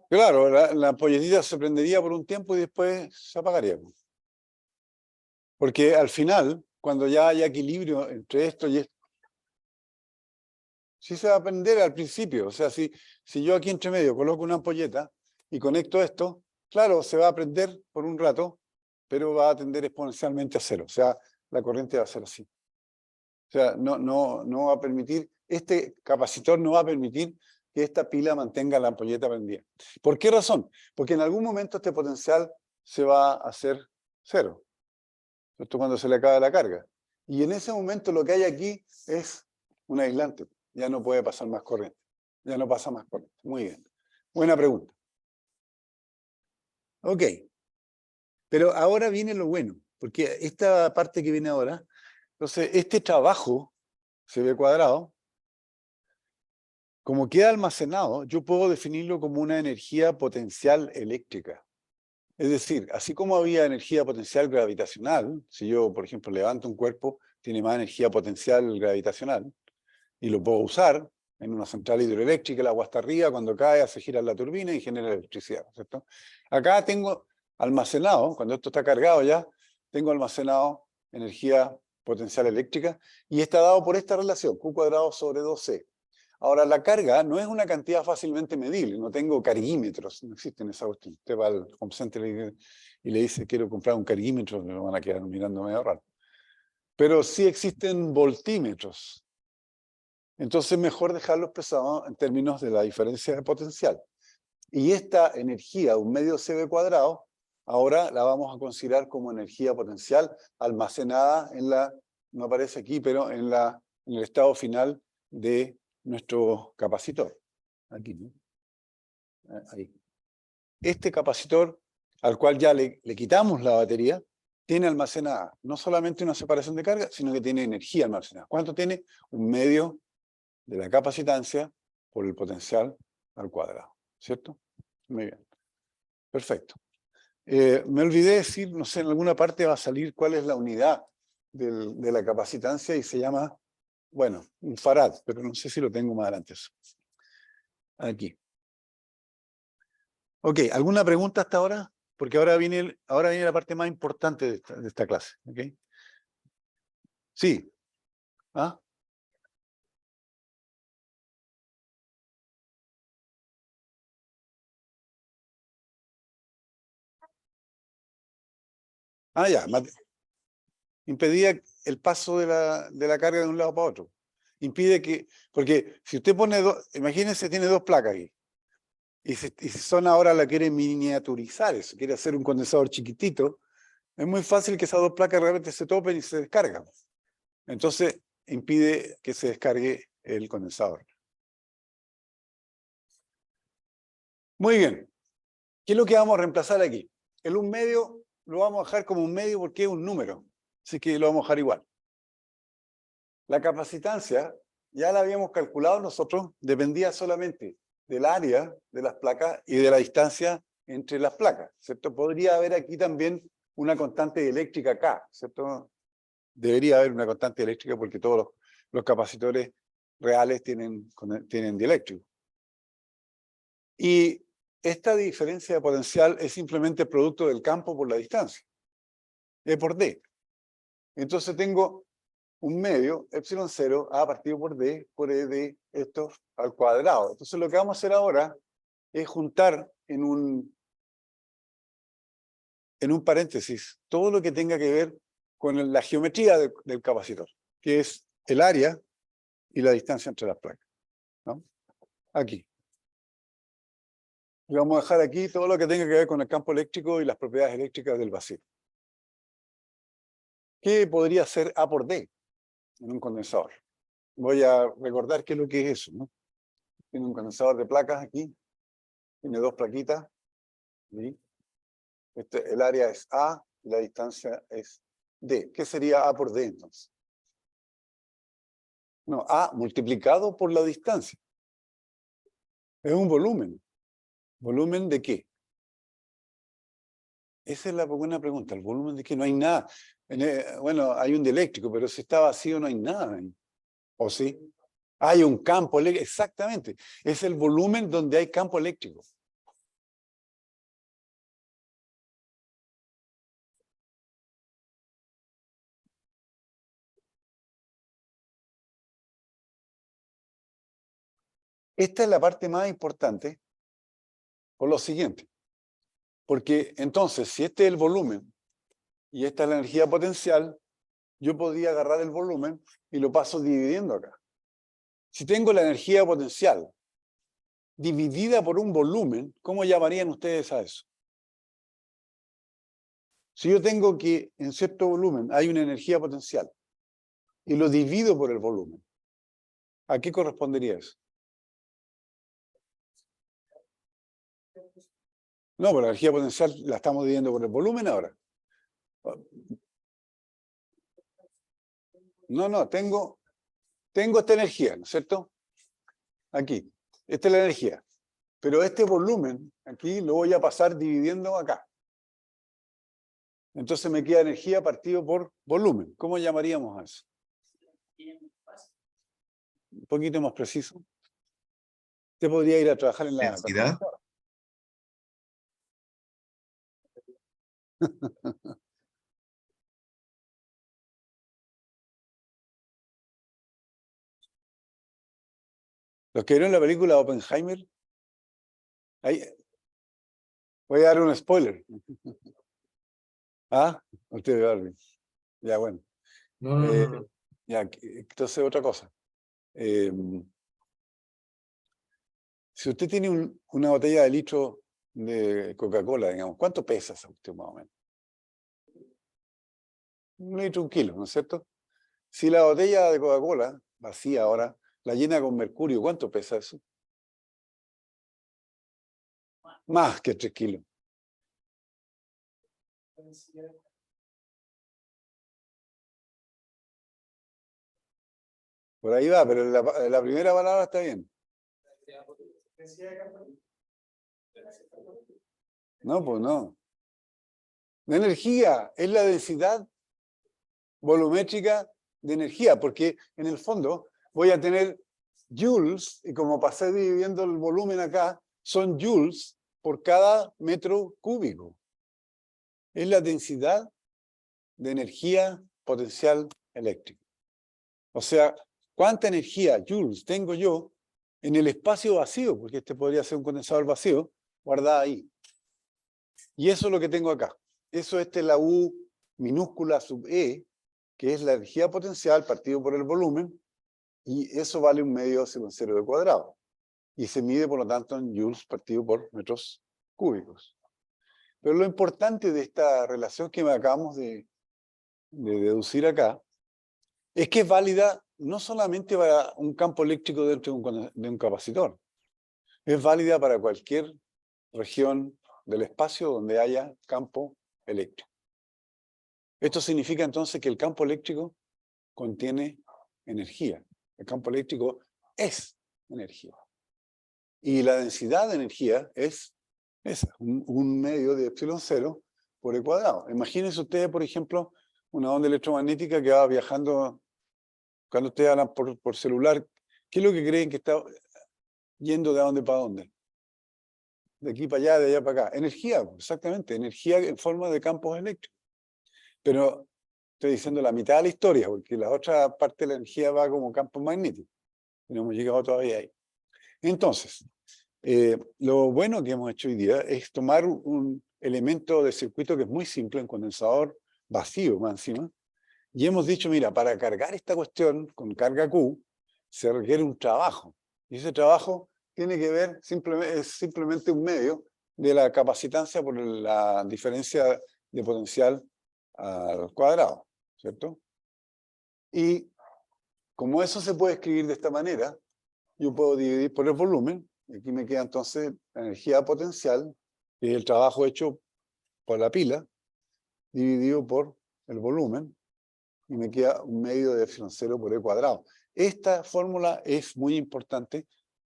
Claro, la ampolletita se prendería por un tiempo y después se apagaría. Porque al final, cuando ya haya equilibrio entre esto y esto, sí se va a prender al principio. O sea, si yo aquí entre medio coloco una ampolleta y conecto esto, claro, se va a prender por un rato, pero va a tender exponencialmente a cero. O sea, la corriente va a ser así. O sea, no va a permitir, este capacitor no va a permitir que esta pila mantenga la ampolleta prendida. ¿Por qué razón? Porque en algún momento este potencial se va a hacer cero. Esto cuando se le acaba la carga. Y en ese momento lo que hay aquí es un aislante. Ya no puede pasar más corriente. Ya no pasa más corriente. Muy bien. Buena pregunta. Ok. Pero ahora viene lo bueno. Porque esta parte que viene ahora, entonces este trabajo se ve cuadrado. Como queda almacenado, yo puedo definirlo como una energía potencial eléctrica. Es decir, así como había energía potencial gravitacional, si yo, por ejemplo, levanto un cuerpo, tiene más energía potencial gravitacional, y lo puedo usar en una central hidroeléctrica, el agua está arriba, cuando cae hace girar la turbina y genera electricidad, ¿cierto? Acá tengo almacenado, cuando esto está cargado ya, tengo almacenado energía potencial eléctrica, y está dado por esta relación, Q² sobre 2C. Ahora, la carga no es una cantidad fácilmente medible, no tengo carguímetros, no existen esa cuestión. Usted va al home center y le dice, quiero comprar un carguímetro, me lo van a quedar mirando medio raro. Pero sí existen voltímetros. Entonces es mejor dejarlo expresado en términos de la diferencia de potencial. Y esta energía, un medio CV², ahora la vamos a considerar como energía potencial almacenada en la, no aparece aquí, pero en el estado final de nuestro capacitor. Aquí, ¿no? Ahí. Este capacitor, al cual ya le quitamos la batería, tiene almacenada no solamente una separación de carga, sino que tiene energía almacenada. ¿Cuánto tiene? Un medio de la capacitancia por el potencial al cuadrado. ¿Cierto? Muy bien. Perfecto. Me olvidé decir, no sé, en alguna parte va a salir cuál es la unidad de la capacitancia y se llama, bueno, un farad, pero no sé si lo tengo más adelante eso. Aquí. Ok, ¿alguna pregunta hasta ahora? Porque ahora viene la parte más importante de esta clase. ¿Okay? Sí. ¿Ah? Ah, ya. Impedía el paso de la carga de un lado para otro. Impide que, porque si usted pone dos, imagínense, tiene dos placas aquí. Y si Son ahora la quiere miniaturizar eso, quiere hacer un condensador chiquitito, es muy fácil que esas dos placas realmente se topen y se descargan. Entonces, impide que se descargue el condensador. Muy bien. ¿Qué es lo que vamos a reemplazar aquí? El 1/2 lo vamos a dejar como 1/2 porque es un número. Así que lo vamos a dejar igual. La capacitancia, ya la habíamos calculado nosotros, dependía solamente del área de las placas y de la distancia entre las placas, ¿cierto? Podría haber aquí también una constante eléctrica acá, ¿cierto? Debería haber una constante eléctrica porque todos los capacitores reales tienen dieléctrico. Y esta diferencia de potencial es simplemente producto del campo por la distancia, E por D. Entonces tengo un medio, epsilon 0, A partido por D, por E de esto al cuadrado. Entonces lo que vamos a hacer ahora es juntar en un paréntesis todo lo que tenga que ver con la geometría del capacitor, que es el área y la distancia entre las placas, ¿no? Aquí. Y vamos a dejar aquí todo lo que tenga que ver con el campo eléctrico y las propiedades eléctricas del vacío. ¿Qué podría ser A por D en un condensador? Voy a recordar qué es lo que es eso, ¿no? Tiene un condensador de placas aquí, tiene dos plaquitas, ¿sí? El área es A y la distancia es D. ¿Qué sería A por D entonces? No, A multiplicado por la distancia. Es un volumen. ¿Volumen de qué? Esa es la buena pregunta. ¿El volumen de qué? No hay nada. Bueno, hay un dieléctrico, pero si está vacío no hay nada ahí. ¿O sí? Hay un campo eléctrico. Exactamente. Es el volumen donde hay campo eléctrico. Esta es la parte más importante por lo siguiente. Porque entonces, si este es el volumen y esta es la energía potencial, yo podría agarrar el volumen y lo paso dividiendo acá. Si tengo la energía potencial dividida por un volumen, ¿cómo llamarían ustedes a eso? Si yo tengo que en cierto volumen hay una energía potencial y lo divido por el volumen, ¿a qué correspondería eso? No, pero la energía potencial la estamos dividiendo por el volumen ahora. No, tengo esta energía, ¿no es cierto? Aquí, esta es la energía. Pero este volumen, aquí lo voy a pasar dividiendo acá. Entonces me queda energía partido por volumen. ¿Cómo llamaríamos a eso? Un poquito más preciso. Usted podría ir a trabajar en la Densidad. Los que vieron la película Oppenheimer, ahí, voy a dar un spoiler. ¿Ah? Usted, Barbie. Ya, bueno. No, no, no, no. Ya, entonces otra cosa. Si usted tiene una botella de litro de Coca-Cola, digamos, ¿cuánto pesa esa usted más o menos? 1 litro, 1 kilo, ¿no es cierto? Si la botella de Coca-Cola, vacía ahora, la llena con mercurio, ¿cuánto pesa eso? Más que 3 kilos. Por ahí va, pero la primera palabra está bien. No, pues no. La energía es la densidad volumétrica de energía, porque en el fondo voy a tener joules, y como pasé dividiendo el volumen acá, son joules por cada metro cúbico. Es la densidad de energía potencial eléctrica. O sea, ¿cuánta energía, joules, tengo yo en el espacio vacío? Porque este podría ser un condensador vacío, guardada ahí. Y eso es lo que tengo acá. Eso es la U minúscula sub E, que es la energía potencial partido por el volumen, y eso vale 1/2 de cuadrado. Y se mide, por lo tanto, en joules partido por metros cúbicos. Pero lo importante de esta relación que acabamos de deducir acá es que es válida no solamente para un campo eléctrico dentro de un capacitor, es válida para cualquier región del espacio donde haya campo eléctrico. Esto significa entonces que el campo eléctrico contiene energía. El campo eléctrico es energía. Y la densidad de energía es esa, 1/2 de epsilon 0 por el cuadrado. Imagínense ustedes, por ejemplo, una onda electromagnética que va viajando, cuando ustedes hablan por celular, ¿qué es lo que creen que está yendo de dónde para dónde? De aquí para allá, de allá para acá. Energía, exactamente, energía en forma de campos eléctricos. Pero estoy diciendo la mitad de la historia, porque la otra parte de la energía va como campo magnético. No hemos llegado todavía ahí. Entonces, lo bueno que hemos hecho hoy día es tomar un elemento de circuito que es muy simple, un condensador vacío más encima, y hemos dicho, mira, para cargar esta cuestión con carga Q, se requiere un trabajo. Y ese trabajo tiene que ver, es simplemente un medio de la capacitancia por la diferencia de potencial al cuadrado, ¿cierto? Y como eso se puede escribir de esta manera, yo puedo dividir por el volumen, y aquí me queda entonces la energía potencial, que es el trabajo hecho por la pila, dividido por el volumen, y me queda 1/2 de epsilon 0 por E cuadrado. Esta fórmula es muy importante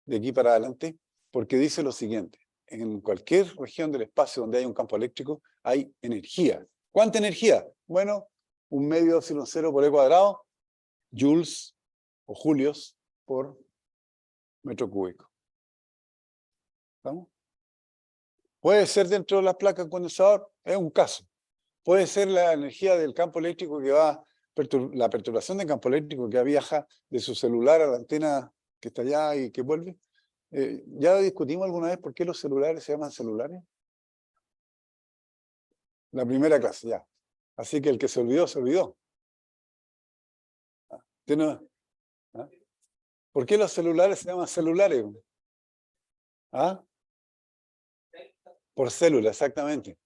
de aquí para adelante, porque dice lo siguiente: en cualquier región del espacio donde hay un campo eléctrico, hay energía. ¿Cuánta energía? Bueno, 1/2 de epsilon 0 por E cuadrado, joules o julios por metro cúbico. ¿Estamos? Puede ser dentro de las placas condensador, es un caso. Puede ser la energía del campo eléctrico que va, la perturbación del campo eléctrico que viaja de su celular a la antena que está allá y que vuelve. ¿Ya discutimos alguna vez por qué los celulares se llaman celulares? La primera clase, ya. Así que el que se olvidó, se olvidó. ¿Ah? ¿Por qué los celulares se llaman celulares? ¿Ah? Por célula, exactamente.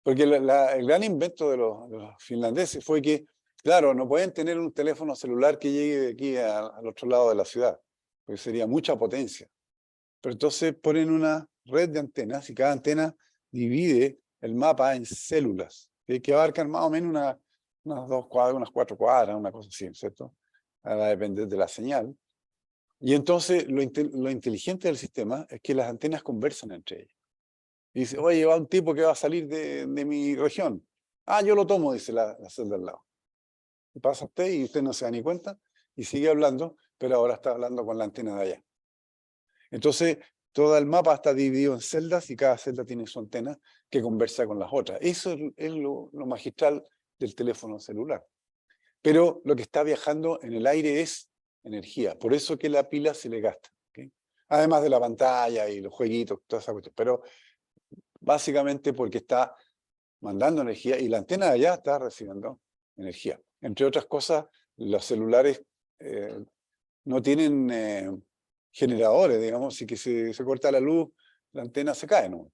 Porque el gran invento de los finlandeses fue que, claro, no pueden tener un teléfono celular que llegue de aquí al otro lado de la ciudad, porque sería mucha potencia. Pero entonces ponen una red de antenas y cada antena divide el mapa en células, que abarcan más o menos unas 2 cuadras, unas 4 cuadras, una cosa así, ¿cierto? Va a depender de la señal. Y entonces lo inteligente del sistema es que las antenas conversan entre ellas. Y dice, oye, va un tipo que va a salir de mi región. Ah, yo lo tomo, dice la celda al lado. Y pasa usted y usted no se da ni cuenta y sigue hablando, pero ahora está hablando con la antena de allá. Entonces, todo el mapa está dividido en celdas y cada celda tiene su antena que conversa con las otras. Eso es lo magistral del teléfono celular. Pero lo que está viajando en el aire es energía. Por eso que la pila se le gasta. ¿Okay? Además de la pantalla y los jueguitos, toda esa cuestión. Pero básicamente porque está mandando energía y la antena de allá está recibiendo energía. Entre otras cosas, los celulares no tienen generadores, digamos, si que se corta la luz, la antena se cae, ¿no?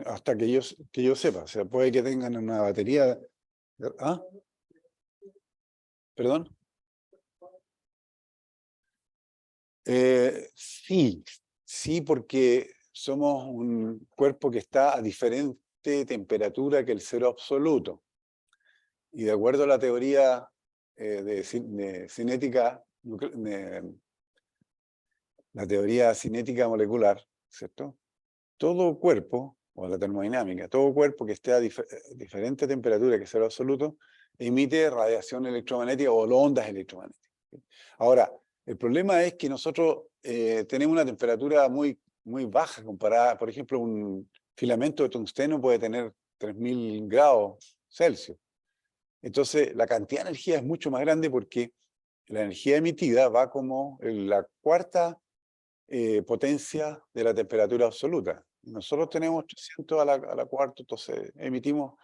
Hasta que yo sepa. O sea, puede que tengan una batería. ¿Ah? ¿Perdón? Sí, sí, porque somos un cuerpo que está a diferente temperatura que el cero absoluto. Y de acuerdo a la teoría de cinética, la teoría cinética molecular, ¿cierto? Todo cuerpo, o la termodinámica, todo cuerpo que esté a diferente temperatura que cero absoluto, emite radiación electromagnética o ondas electromagnéticas. Ahora, el problema es que nosotros tenemos una temperatura muy, muy baja comparada, por ejemplo, un filamento de tungsteno puede tener 3000 grados Celsius. Entonces, la cantidad de energía es mucho más grande porque la energía emitida va como en la cuarta potencia de la temperatura absoluta. Nosotros tenemos 300 a la cuarta, entonces emitimos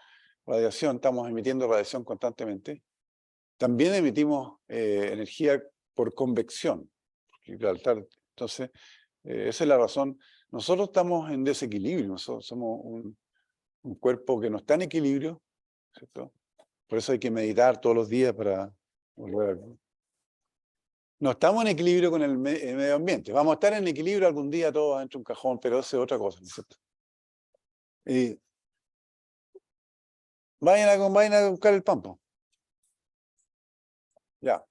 radiación, estamos emitiendo radiación constantemente. También emitimos energía por convección. Entonces, esa es la razón. Nosotros estamos en desequilibrio, nosotros somos un cuerpo que no está en equilibrio, ¿cierto? Por eso hay que meditar todos los días para volver a... No estamos en equilibrio con el medio ambiente. Vamos a estar en equilibrio algún día todos dentro de un cajón, pero eso es otra cosa, ¿no es cierto? Y vayan a buscar el pampo. Ya.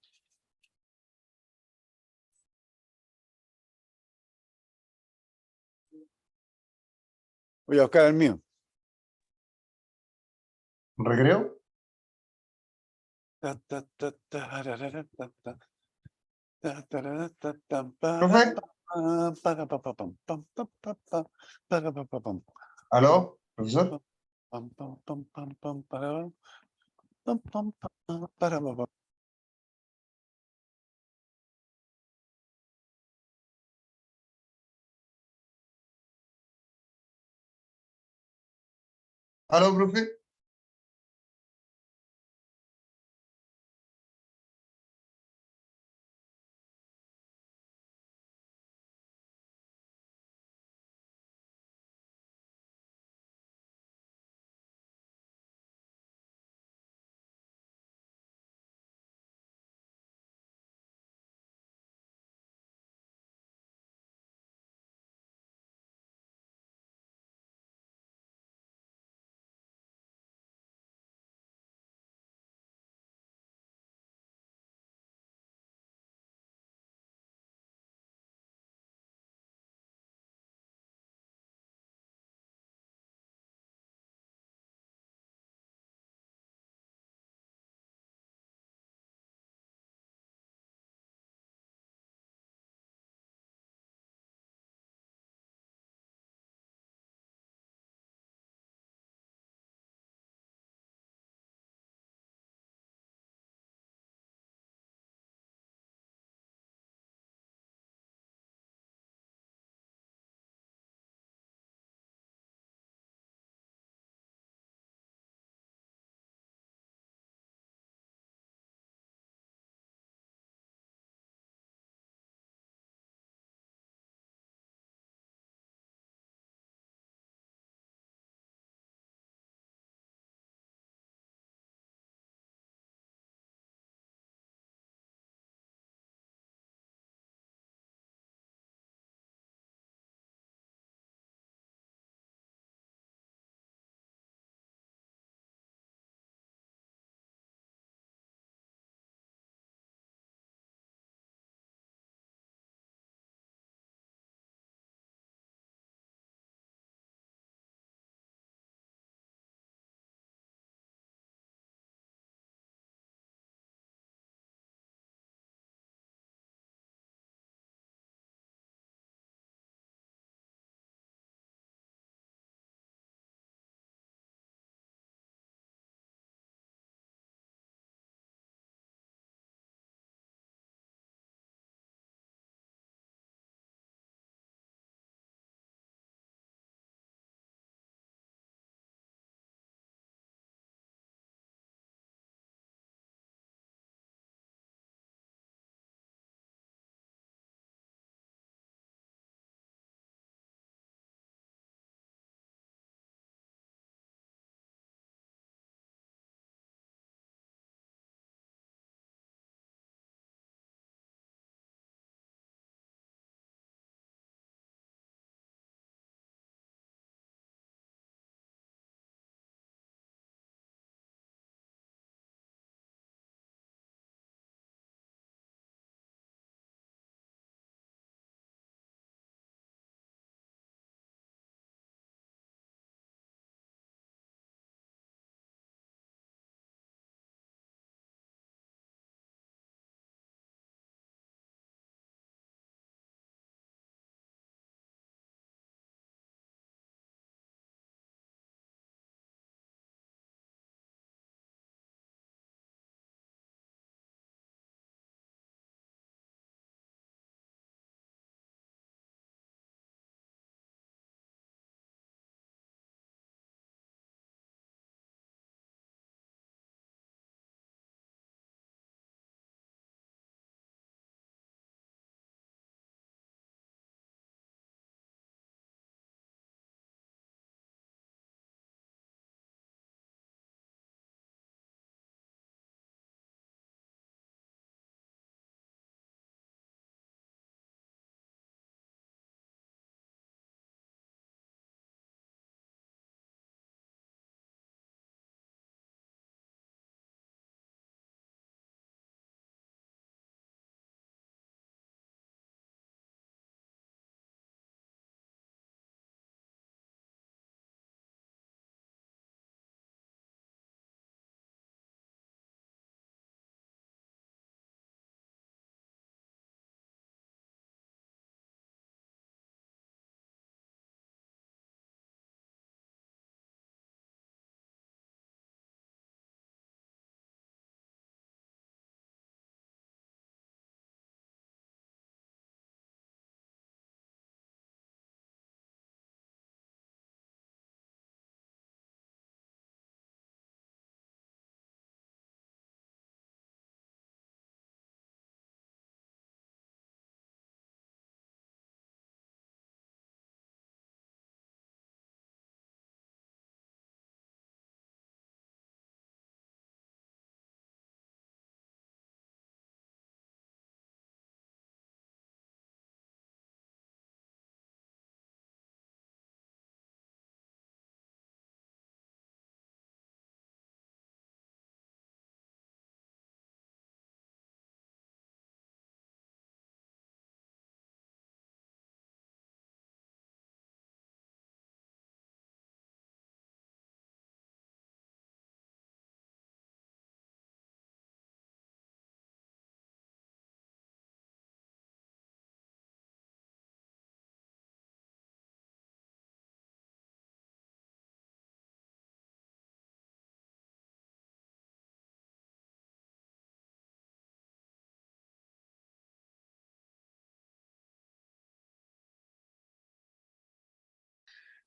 Voy a buscar el mío. ¿Recreo? ¿Profe? ¿Aló? ¿Profesor? ¿Aló, profe?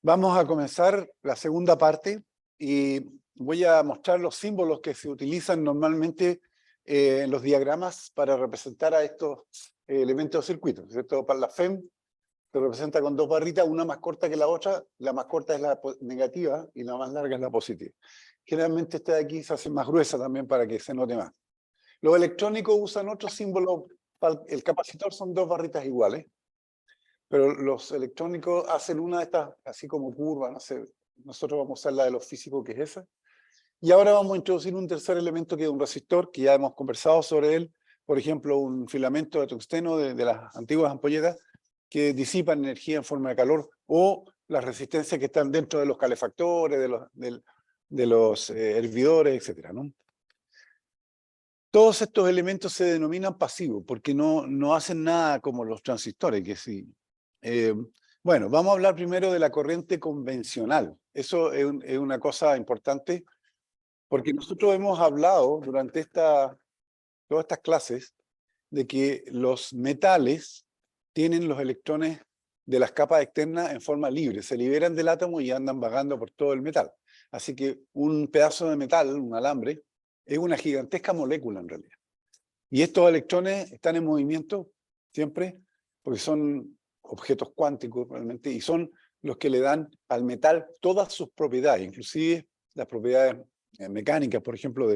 Vamos a comenzar la segunda parte y voy a mostrar los símbolos que se utilizan normalmente en los diagramas para representar a estos elementos de circuito, ¿cierto? Para la FEM se representa con dos barritas, una más corta que la otra, la más corta es la negativa y la más larga es la positiva. Generalmente esta de aquí se hace más gruesa también para que se note más. Los electrónicos usan otro símbolo, el capacitor son dos barritas iguales, pero los electrónicos hacen una de estas así como curva, no sé, nosotros vamos a usar la de los físicos que es esa. Y ahora vamos a introducir un tercer elemento que es un resistor, que ya hemos conversado sobre él, por ejemplo, un filamento de tungsteno de las antiguas ampolletas que disipan energía en forma de calor, o las resistencias que están dentro de los calefactores, de los hervidores, etc., ¿no? Todos estos elementos se denominan pasivos porque no hacen nada como los transistores, que sí. Bueno, vamos a hablar primero de la corriente convencional. Eso es una cosa importante porque nosotros hemos hablado durante todas estas clases de que los metales tienen los electrones de las capas externas en forma libre, se liberan del átomo y andan vagando por todo el metal. Así que un pedazo de metal, un alambre, es una gigantesca molécula en realidad. Y estos electrones están en movimiento siempre porque son objetos cuánticos realmente y son los que le dan al metal todas sus propiedades, inclusive las propiedades mecánicas, por ejemplo,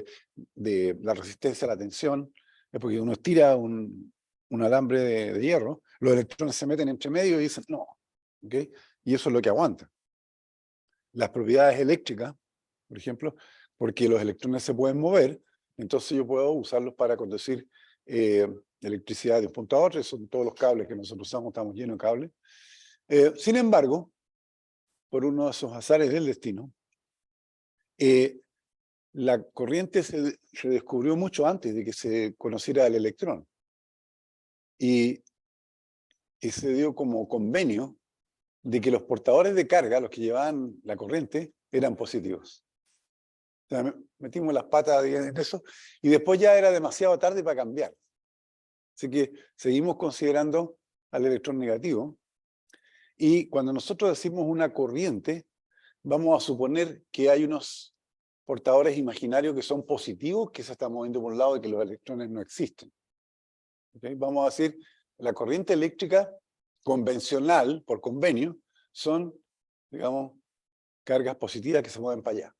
de la resistencia a la tensión, porque uno estira un alambre de hierro, los electrones se meten entre medio y dicen no, ¿okay? Y eso es lo que aguanta. Las propiedades eléctricas, por ejemplo, porque los electrones se pueden mover, entonces yo puedo usarlos para conducir electricidad de un punto a otro, son todos los cables que nosotros usamos, estamos llenos de cables. Sin embargo, por uno de esos azares del destino, la corriente se descubrió mucho antes de que se conociera el electrón. Y se dio como convenio de que los portadores de carga, los que llevaban la corriente, eran positivos. O sea, metimos las patas en eso y después ya era demasiado tarde para cambiar. Así que seguimos considerando al electrón negativo y cuando nosotros decimos una corriente, vamos a suponer que hay unos portadores imaginarios que son positivos, que se están moviendo por un lado y que los electrones no existen. ¿Okay? Vamos a decir, la corriente eléctrica convencional, por convenio, son, digamos, cargas positivas que se mueven para allá.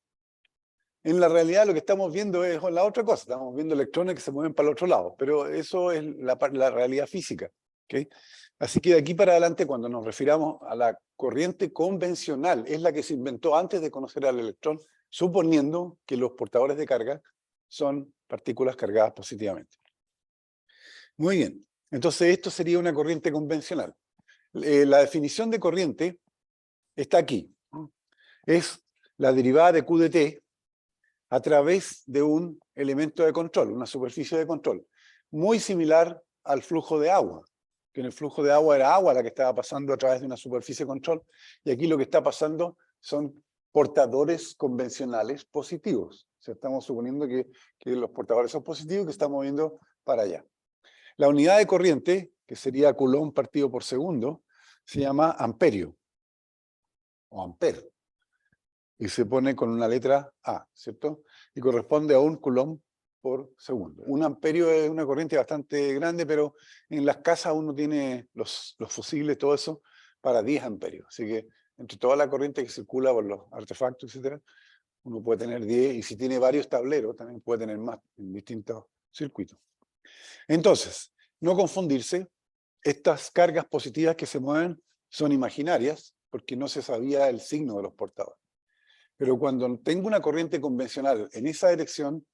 En la realidad lo que estamos viendo es la otra cosa, estamos viendo electrones que se mueven para el otro lado, pero eso es la realidad física. ¿Okay? Así que de aquí para adelante, cuando nos refiramos a la corriente convencional, es la que se inventó antes de conocer al electrón, suponiendo que los portadores de carga son partículas cargadas positivamente. Muy bien, entonces esto sería una corriente convencional. La definición de corriente está aquí. Es la derivada de Q de T a través de un elemento de control, una superficie de control, muy similar al flujo de agua, que en el flujo de agua era agua la que estaba pasando a través de una superficie de control, y aquí lo que está pasando son portadores convencionales positivos. O sea, estamos suponiendo que los portadores son positivos y que están moviendo para allá. La unidad de corriente, que sería Coulomb partido por segundo, se llama amperio, o ampere, y se pone con una letra A, ¿cierto? Y corresponde a un Coulomb por segundo. Un amperio es una corriente bastante grande, pero en las casas uno tiene los fusibles, todo eso, para 10 amperios. Así que entre toda la corriente que circula por los artefactos, etc., uno puede tener 10, y si tiene varios tableros, también puede tener más en distintos circuitos. Entonces, no confundirse, estas cargas positivas que se mueven son imaginarias, porque no se sabía el signo de los portadores. Pero cuando tengo una corriente convencional en esa dirección,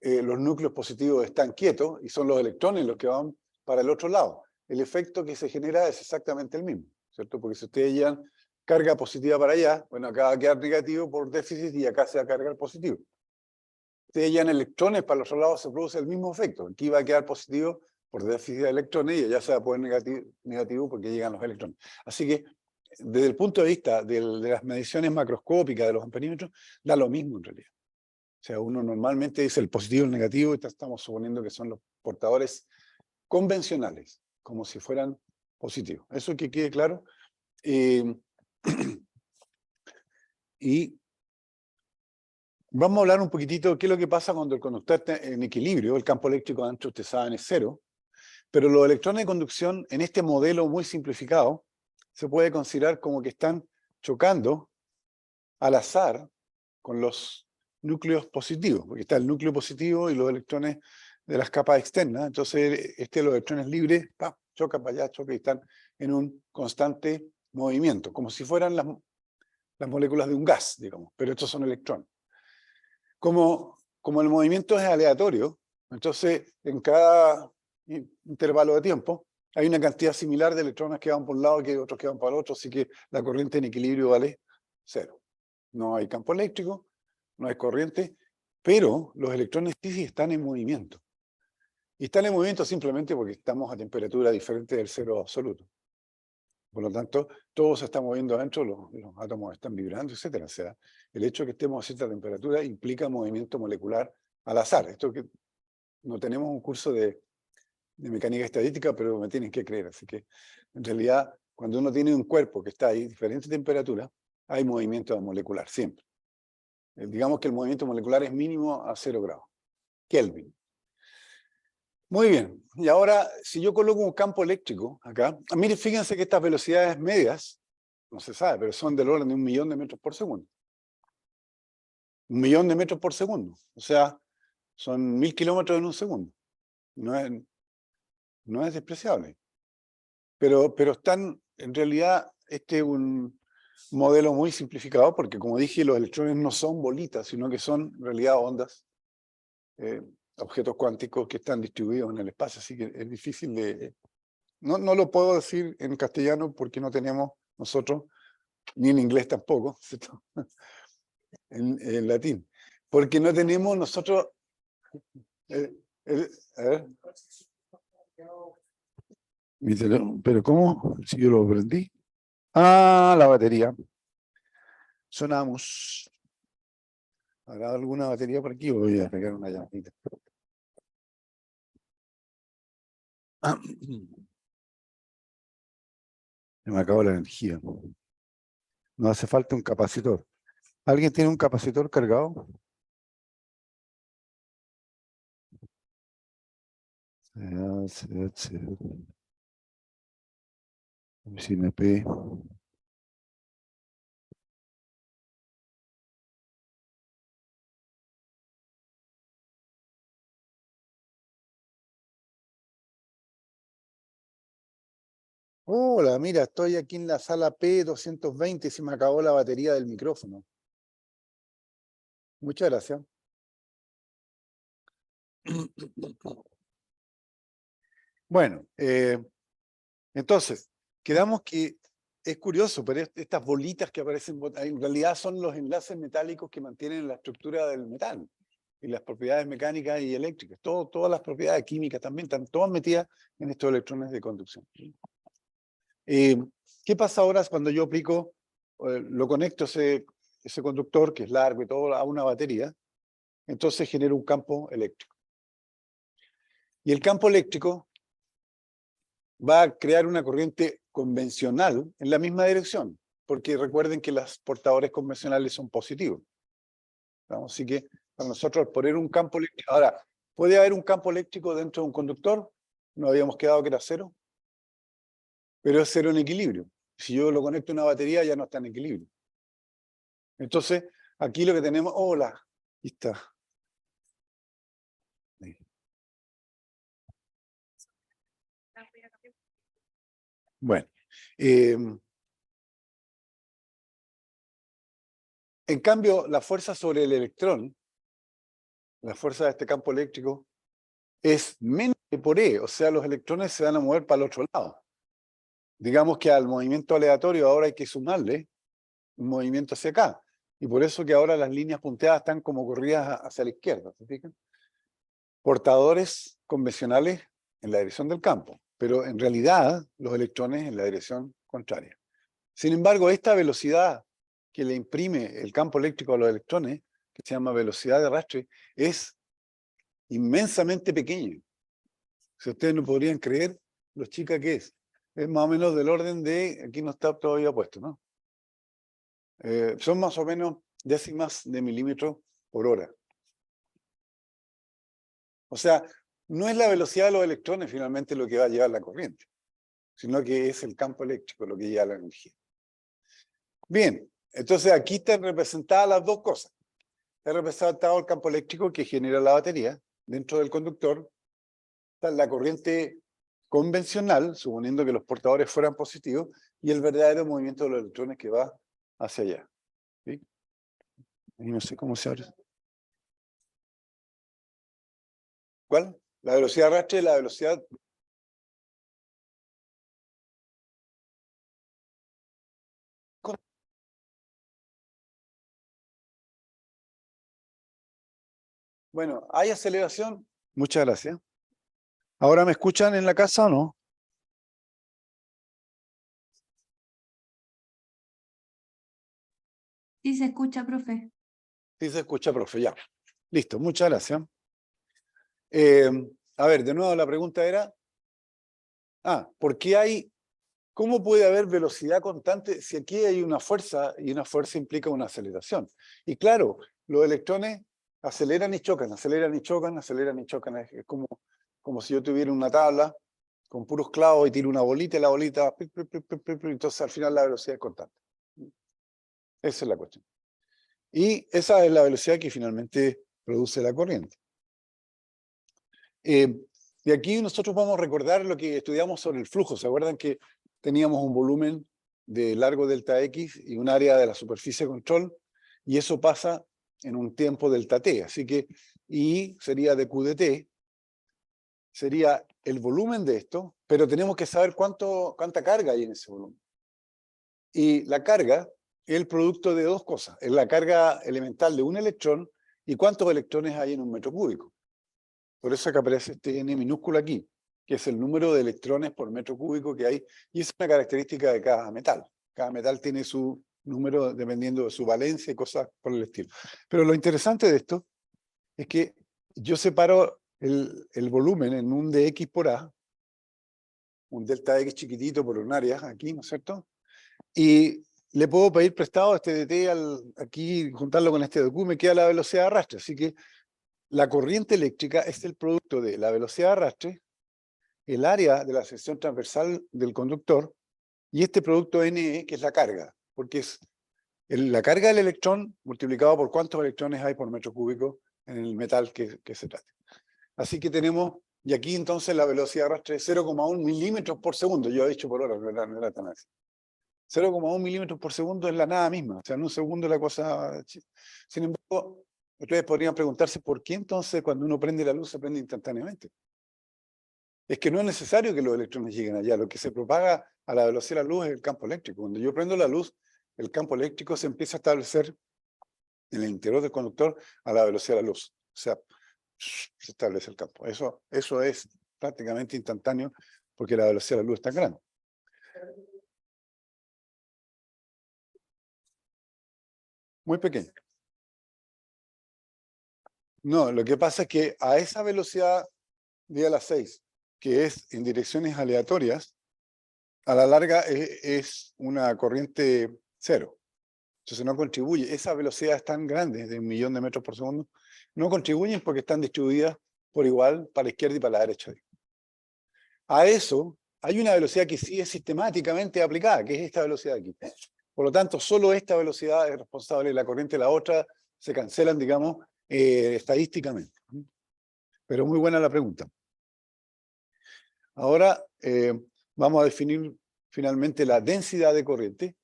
los núcleos positivos están quietos y son los electrones los que van para el otro lado. El efecto que se genera es exactamente el mismo, ¿cierto? Porque si ustedes llevan carga positiva para allá, bueno, acá va a quedar negativo por déficit y acá se va a cargar positivo. Ustedes llevan electrones para el otro lado, se produce el mismo efecto. Aquí va a quedar positivo por déficit de electrones y allá se va a poner negativo porque llegan los electrones. Así que desde el punto de vista de las mediciones macroscópicas de los amperímetros, da lo mismo en realidad. O sea, uno normalmente dice el positivo y el negativo, y estamos suponiendo que son los portadores convencionales, como si fueran positivos. Eso que quede claro. Y vamos a hablar un poquitito de qué es lo que pasa cuando el conductor está en equilibrio. El campo eléctrico adentro, ustedes saben, es cero. Pero los electrones de conducción, en este modelo muy simplificado, se puede considerar como que están chocando al azar con los núcleos positivos, porque está el núcleo positivo y los electrones de las capas externas. Entonces, los electrones libres, choca para allá, choca y están en un constante movimiento, como si fueran las moléculas de un gas, digamos, pero estos son electrones. Como el movimiento es aleatorio, entonces en cada intervalo de tiempo hay una cantidad similar de electrones que van por un lado y otros que van para el otro, así que la corriente en equilibrio vale cero. No hay campo eléctrico, no hay corriente, pero los electrones sí están en movimiento. Y están en movimiento simplemente porque estamos a temperatura diferente del cero absoluto. Por lo tanto, todo se está moviendo adentro, los átomos están vibrando, etc. O sea, el hecho de que estemos a cierta temperatura implica movimiento molecular al azar. Esto que no tenemos un curso de mecánica estadística, pero me tienen que creer. Así que, en realidad, cuando uno tiene un cuerpo que está a diferente temperatura, hay movimiento molecular, siempre. Digamos que el movimiento molecular es mínimo a 0 grados. Kelvin. Muy bien, y ahora si yo coloco un campo eléctrico acá, miren, fíjense que estas velocidades medias, no se sabe, pero son del orden de 1.000.000 de metros por segundo. 1.000.000 de metros por segundo, o sea, son 1.000 kilómetros en un segundo. No es despreciable. Pero están, en realidad, este es un modelo muy simplificado, porque como dije, los electrones no son bolitas, sino que son en realidad ondas. Objetos cuánticos que están distribuidos en el espacio, así que es difícil de... No lo puedo decir en castellano porque no tenemos nosotros, ni en inglés tampoco, ¿cierto? En latín. Porque no tenemos nosotros... a ver. Pero ¿cómo? Si yo lo prendí. Ah, la batería. Sonamos. ¿Habrá alguna batería por aquí? Voy a pegar una llamadita. Me acabó la energía. No hace falta un capacitor. ¿Alguien tiene un capacitor cargado? Oficina P. Hola, mira, estoy aquí en la sala P220 y se me acabó la batería del micrófono. Muchas gracias. Bueno, entonces, quedamos que es curioso, pero estas bolitas que aparecen en realidad son los enlaces metálicos que mantienen la estructura del metal y las propiedades mecánicas y eléctricas. Todas las propiedades químicas también están todas metidas en estos electrones de conducción. ¿Qué pasa ahora cuando yo aplico, lo conecto ese conductor que es largo y todo a una batería? Entonces genera un campo eléctrico. Y el campo eléctrico va a crear una corriente convencional en la misma dirección, porque recuerden que los portadores convencionales son positivos. ¿No? Así que para nosotros poner un campo eléctrico... Ahora, ¿puede haber un campo eléctrico dentro de un conductor? Nos habíamos quedado que era cero. Pero es cero en equilibrio. Si yo lo conecto a una batería, ya no está en equilibrio. Entonces, aquí lo que tenemos... ¡Hola! Aquí está. Bueno. En cambio, la fuerza sobre el electrón, la fuerza de este campo eléctrico, es menos que por E. O sea, los electrones se van a mover para el otro lado. Digamos que al movimiento aleatorio ahora hay que sumarle un movimiento hacia acá. Y por eso que ahora las líneas punteadas están como corridas hacia la izquierda. ¿Se fijan? Portadores convencionales en la dirección del campo, pero en realidad los electrones en la dirección contraria. Sin embargo, esta velocidad que le imprime el campo eléctrico a los electrones, que se llama velocidad de arrastre, es inmensamente pequeña. Si ustedes no podrían creer lo chica que es. Es más o menos del orden de, aquí no está todavía puesto, ¿no? Son más o menos décimas de milímetro por hora. O sea, no es la velocidad de los electrones finalmente lo que va a llevar la corriente, sino que es el campo eléctrico lo que lleva la energía. Bien, entonces aquí están representadas las dos cosas. Está representado el campo eléctrico que genera la batería dentro del conductor. Está la corriente convencional, suponiendo que los portadores fueran positivos, y el verdadero movimiento de los electrones que va hacia allá. ¿Sí? Y no sé cómo se abre. ¿Cuál? La velocidad de arrastre y la velocidad... Bueno, ¿hay aceleración? Muchas gracias. ¿Ahora me escuchan en la casa o no? Sí, se escucha, profe. Sí se escucha, profe, ya. Listo, muchas gracias. A ver, de nuevo la pregunta era... ¿por qué hay... ¿Cómo puede haber velocidad constante si aquí hay una fuerza y una fuerza implica una aceleración? Y claro, los electrones aceleran y chocan, aceleran y chocan, aceleran y chocan. Es como si yo tuviera una tabla con puros clavos y tiro una bolita y la bolita... Entonces al final la velocidad es constante. Esa es la cuestión. Y esa es la velocidad que finalmente produce la corriente. De aquí nosotros vamos a recordar lo que estudiamos sobre el flujo. ¿Se acuerdan que teníamos un volumen de largo delta X y un área de la superficie de control? Y eso pasa en un tiempo delta T. Así que I sería de Q de T, sería el volumen de esto, pero tenemos que saber cuánta carga hay en ese volumen. Y la carga es el producto de dos cosas. Es la carga elemental de un electrón y cuántos electrones hay en un metro cúbico. Por eso que aparece este N minúsculo aquí, que es el número de electrones por metro cúbico que hay, y es una característica de cada metal. Cada metal tiene su número dependiendo de su valencia y cosas por el estilo. Pero lo interesante de esto es que yo separo el volumen en un dx por A, un delta X chiquitito por un área aquí, ¿no es cierto? Y le puedo pedir prestado este dt aquí, juntarlo con este dq, me queda la velocidad de arrastre. Así que la corriente eléctrica es el producto de la velocidad de arrastre, el área de la sección transversal del conductor, y este producto NE, que es la carga, porque es la carga del electrón multiplicado por cuántos electrones hay por metro cúbico en el metal que se trate. Así que tenemos, y aquí entonces la velocidad de arrastre es 0,1 milímetros por segundo. Yo he dicho por hora, no era tan así. 0,1 milímetros por segundo es la nada misma, o sea, en un segundo la cosa... Sin embargo, ustedes podrían preguntarse por qué entonces cuando uno prende la luz se prende instantáneamente. Es que no es necesario que los electrones lleguen allá, lo que se propaga a la velocidad de la luz es el campo eléctrico. Cuando yo prendo la luz, el campo eléctrico se empieza a establecer en el interior del conductor a la velocidad de la luz. O sea, se establece el campo. Eso es prácticamente instantáneo porque la velocidad de la luz es tan grande. Muy pequeño. No, lo que pasa es que a esa velocidad de a las 6, que es en direcciones aleatorias, a la larga es una corriente cero. Entonces no contribuye. Esas velocidades tan grandes, de 1.000.000 de metros por segundo, no contribuyen porque están distribuidas por igual para la izquierda y para la derecha. A eso hay una velocidad que sí es sistemáticamente aplicada, que es esta velocidad aquí. Por lo tanto, solo esta velocidad es responsable de la corriente, la otra se cancelan, digamos, estadísticamente. Pero muy buena la pregunta. Ahora vamos a definir finalmente la densidad de corriente,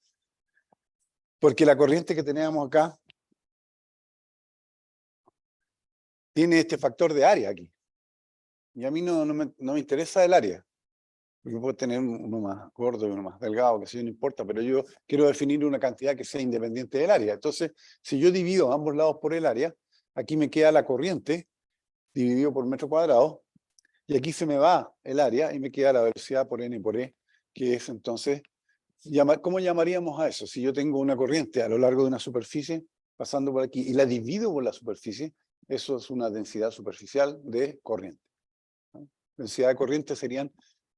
porque la corriente que teníamos acá tiene este factor de área aquí. Y a mí no me interesa el área, porque puedo tener uno más gordo y uno más delgado, que sí, no importa, pero yo quiero definir una cantidad que sea independiente del área. Entonces, si yo divido ambos lados por el área, aquí me queda la corriente dividido por metro cuadrado, y aquí se me va el área y me queda la velocidad por N por E, que es entonces, ¿cómo llamaríamos a eso? Si yo tengo una corriente a lo largo de una superficie, pasando por aquí, y la divido por la superficie, eso es una densidad superficial de corriente. Densidad de corriente serían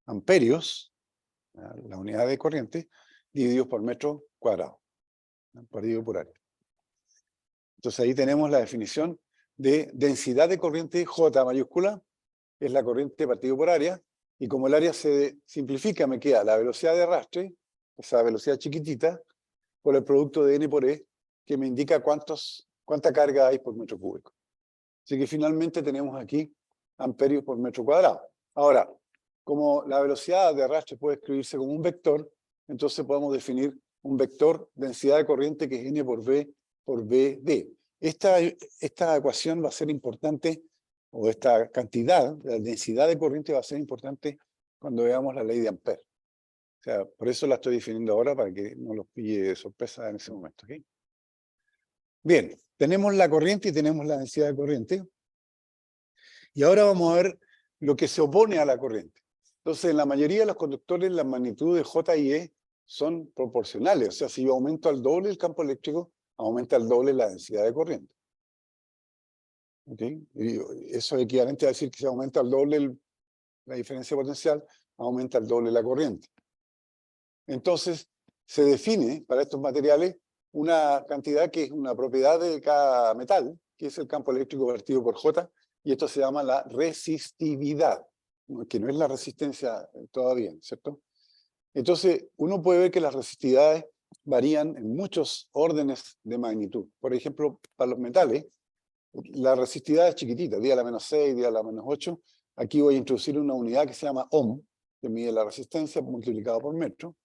amperios, la unidad de corriente, divididos por metro cuadrado. partido por área. Entonces ahí tenemos la definición de densidad de corriente J mayúscula, es la corriente partido por área, y como el área se simplifica, me queda la velocidad de arrastre, esa velocidad chiquitita, por el producto de N por E, que me indica cuánta carga hay por metro cúbico. Así que finalmente tenemos aquí amperios por metro cuadrado. Ahora, como la velocidad de arrastre puede escribirse como un vector, entonces podemos definir un vector densidad de corriente que es N por B por BD. Esta ecuación va a ser importante, o esta cantidad, la densidad de corriente va a ser importante cuando veamos la ley de Ampère. O sea, por eso la estoy definiendo ahora, para que no los pille de sorpresa en ese momento. ¿Okay? Bien, tenemos la corriente y tenemos la densidad de corriente. Y ahora vamos a ver lo que se opone a la corriente. Entonces, en la mayoría de los conductores, las magnitudes J y E son proporcionales. O sea, si yo aumento al doble el campo eléctrico, aumenta al doble la densidad de corriente. ¿Okay? Y eso es equivalente a decir que si aumenta al doble la diferencia potencial, aumenta al doble la corriente. Entonces, se define para estos materiales una cantidad que es una propiedad de cada metal, que es el campo eléctrico partido por J, y esto se llama la resistividad, que no es la resistencia todavía, ¿cierto? Entonces, uno puede ver que las resistividades varían en muchos órdenes de magnitud. Por ejemplo, para los metales, la resistividad es chiquitita, 10 a la menos 6, 10 a la menos 8. Aquí voy a introducir una unidad que se llama ohm, que mide la resistencia multiplicado por metro.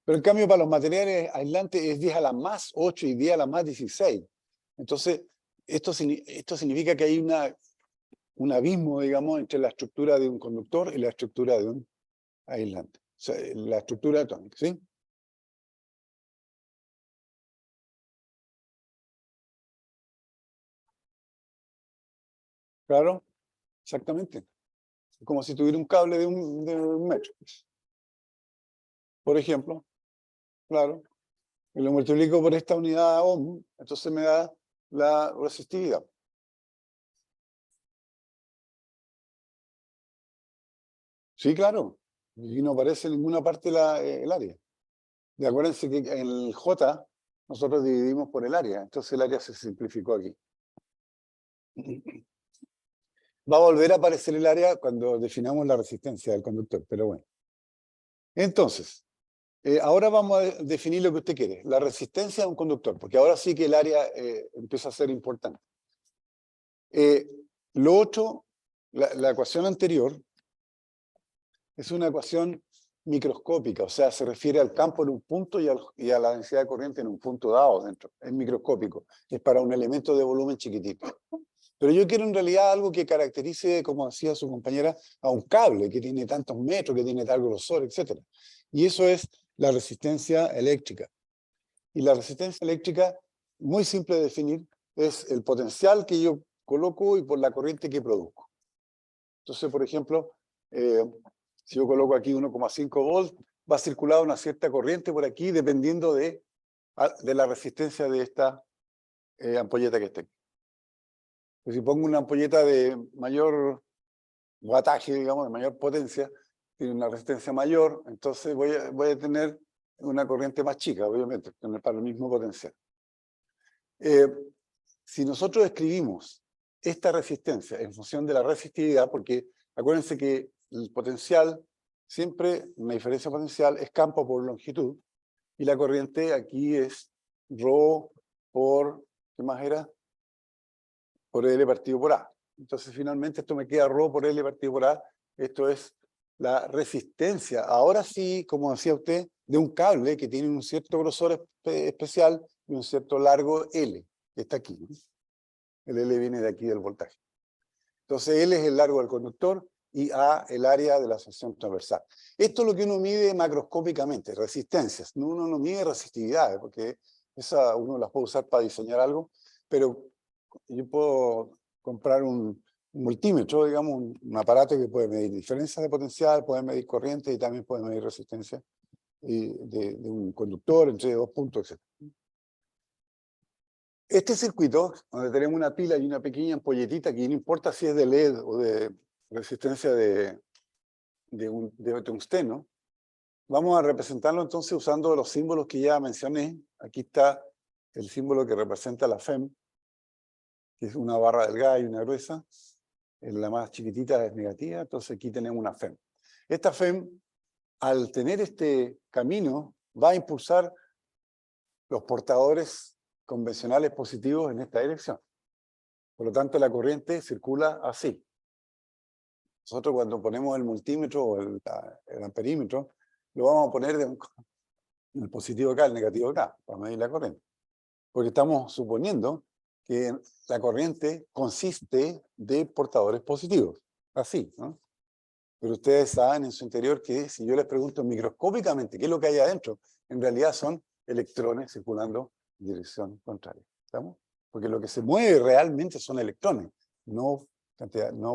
Pero en cambio, para los materiales aislantes es 10 a la más 8 y 10 a la más 16. Entonces, esto significa que hay un abismo, digamos, entre la estructura de un conductor y la estructura de un aislante. O sea, la estructura atómica, ¿sí? Claro, exactamente. Es como si tuviera un cable de un metro. Por ejemplo, claro. Y lo multiplico por esta unidad ohm, entonces me da la resistividad. Sí, claro. Y no aparece en ninguna parte el área. Y acuérdense que en el J nosotros dividimos por el área, entonces el área se simplificó aquí. Va a volver a aparecer el área cuando definamos la resistencia del conductor, pero bueno. Entonces, ahora vamos a definir lo que usted quiere, la resistencia de un conductor, porque ahora sí que el área empieza a ser importante. Lo otro, la ecuación anterior, es una ecuación microscópica, o sea, se refiere al campo en un punto y a la densidad de corriente en un punto dado dentro. Es microscópico, es para un elemento de volumen chiquitito. Pero yo quiero en realidad algo que caracterice, como decía su compañera, a un cable que tiene tantos metros, que tiene tal grosor, etc. Y eso es la resistencia eléctrica. Y la resistencia eléctrica, muy simple de definir, es el potencial que yo coloco y por la corriente que produzco. Entonces, por ejemplo, si yo coloco aquí 1,5 volts, va a circular una cierta corriente por aquí dependiendo de la resistencia de esta ampolleta que está aquí. Pues si pongo una ampolleta de mayor wattaje, digamos, de mayor potencia, tiene una resistencia mayor, entonces voy a tener una corriente más chica, obviamente, para el mismo potencial. Si nosotros escribimos esta resistencia en función de la resistividad, porque acuérdense que el potencial, siempre una diferencia potencial es campo por longitud, y la corriente aquí es ρ por, ¿qué más era? Por L partido por A. Entonces finalmente esto me queda ρ por L partido por A, esto es la resistencia, ahora sí, como decía usted, de un cable que tiene un cierto grosor especial y un cierto largo L, que está aquí, ¿no? El L viene de aquí del voltaje. Entonces L es el largo del conductor y A el área de la sección transversal. Esto es lo que uno mide macroscópicamente, resistencias. Uno no mide resistividades, porque esa uno las puede usar para diseñar algo, pero yo puedo comprar un multímetro, digamos, un aparato que puede medir diferencias de potencial, puede medir corriente y también puede medir resistencia de un conductor entre dos puntos, etc. Este circuito, donde tenemos una pila y una pequeña ampolletita, que no importa si es de LED o de resistencia de tungsteno, vamos a representarlo entonces usando los símbolos que ya mencioné. Aquí está el símbolo que representa la FEM, que es una barra delgada y una gruesa. La más chiquitita es negativa, entonces aquí tenemos una FEM. Esta FEM, al tener este camino, va a impulsar los portadores convencionales positivos en esta dirección. Por lo tanto, la corriente circula así. Nosotros cuando ponemos el multímetro o el amperímetro, lo vamos a poner en el positivo acá, el negativo acá, para medir la corriente. Porque estamos suponiendo que la corriente consiste de portadores positivos. Así, ¿no? Pero ustedes saben en su interior que si yo les pregunto microscópicamente qué es lo que hay adentro, en realidad son electrones circulando en dirección contraria. ¿Estamos? Porque lo que se mueve realmente son electrones, no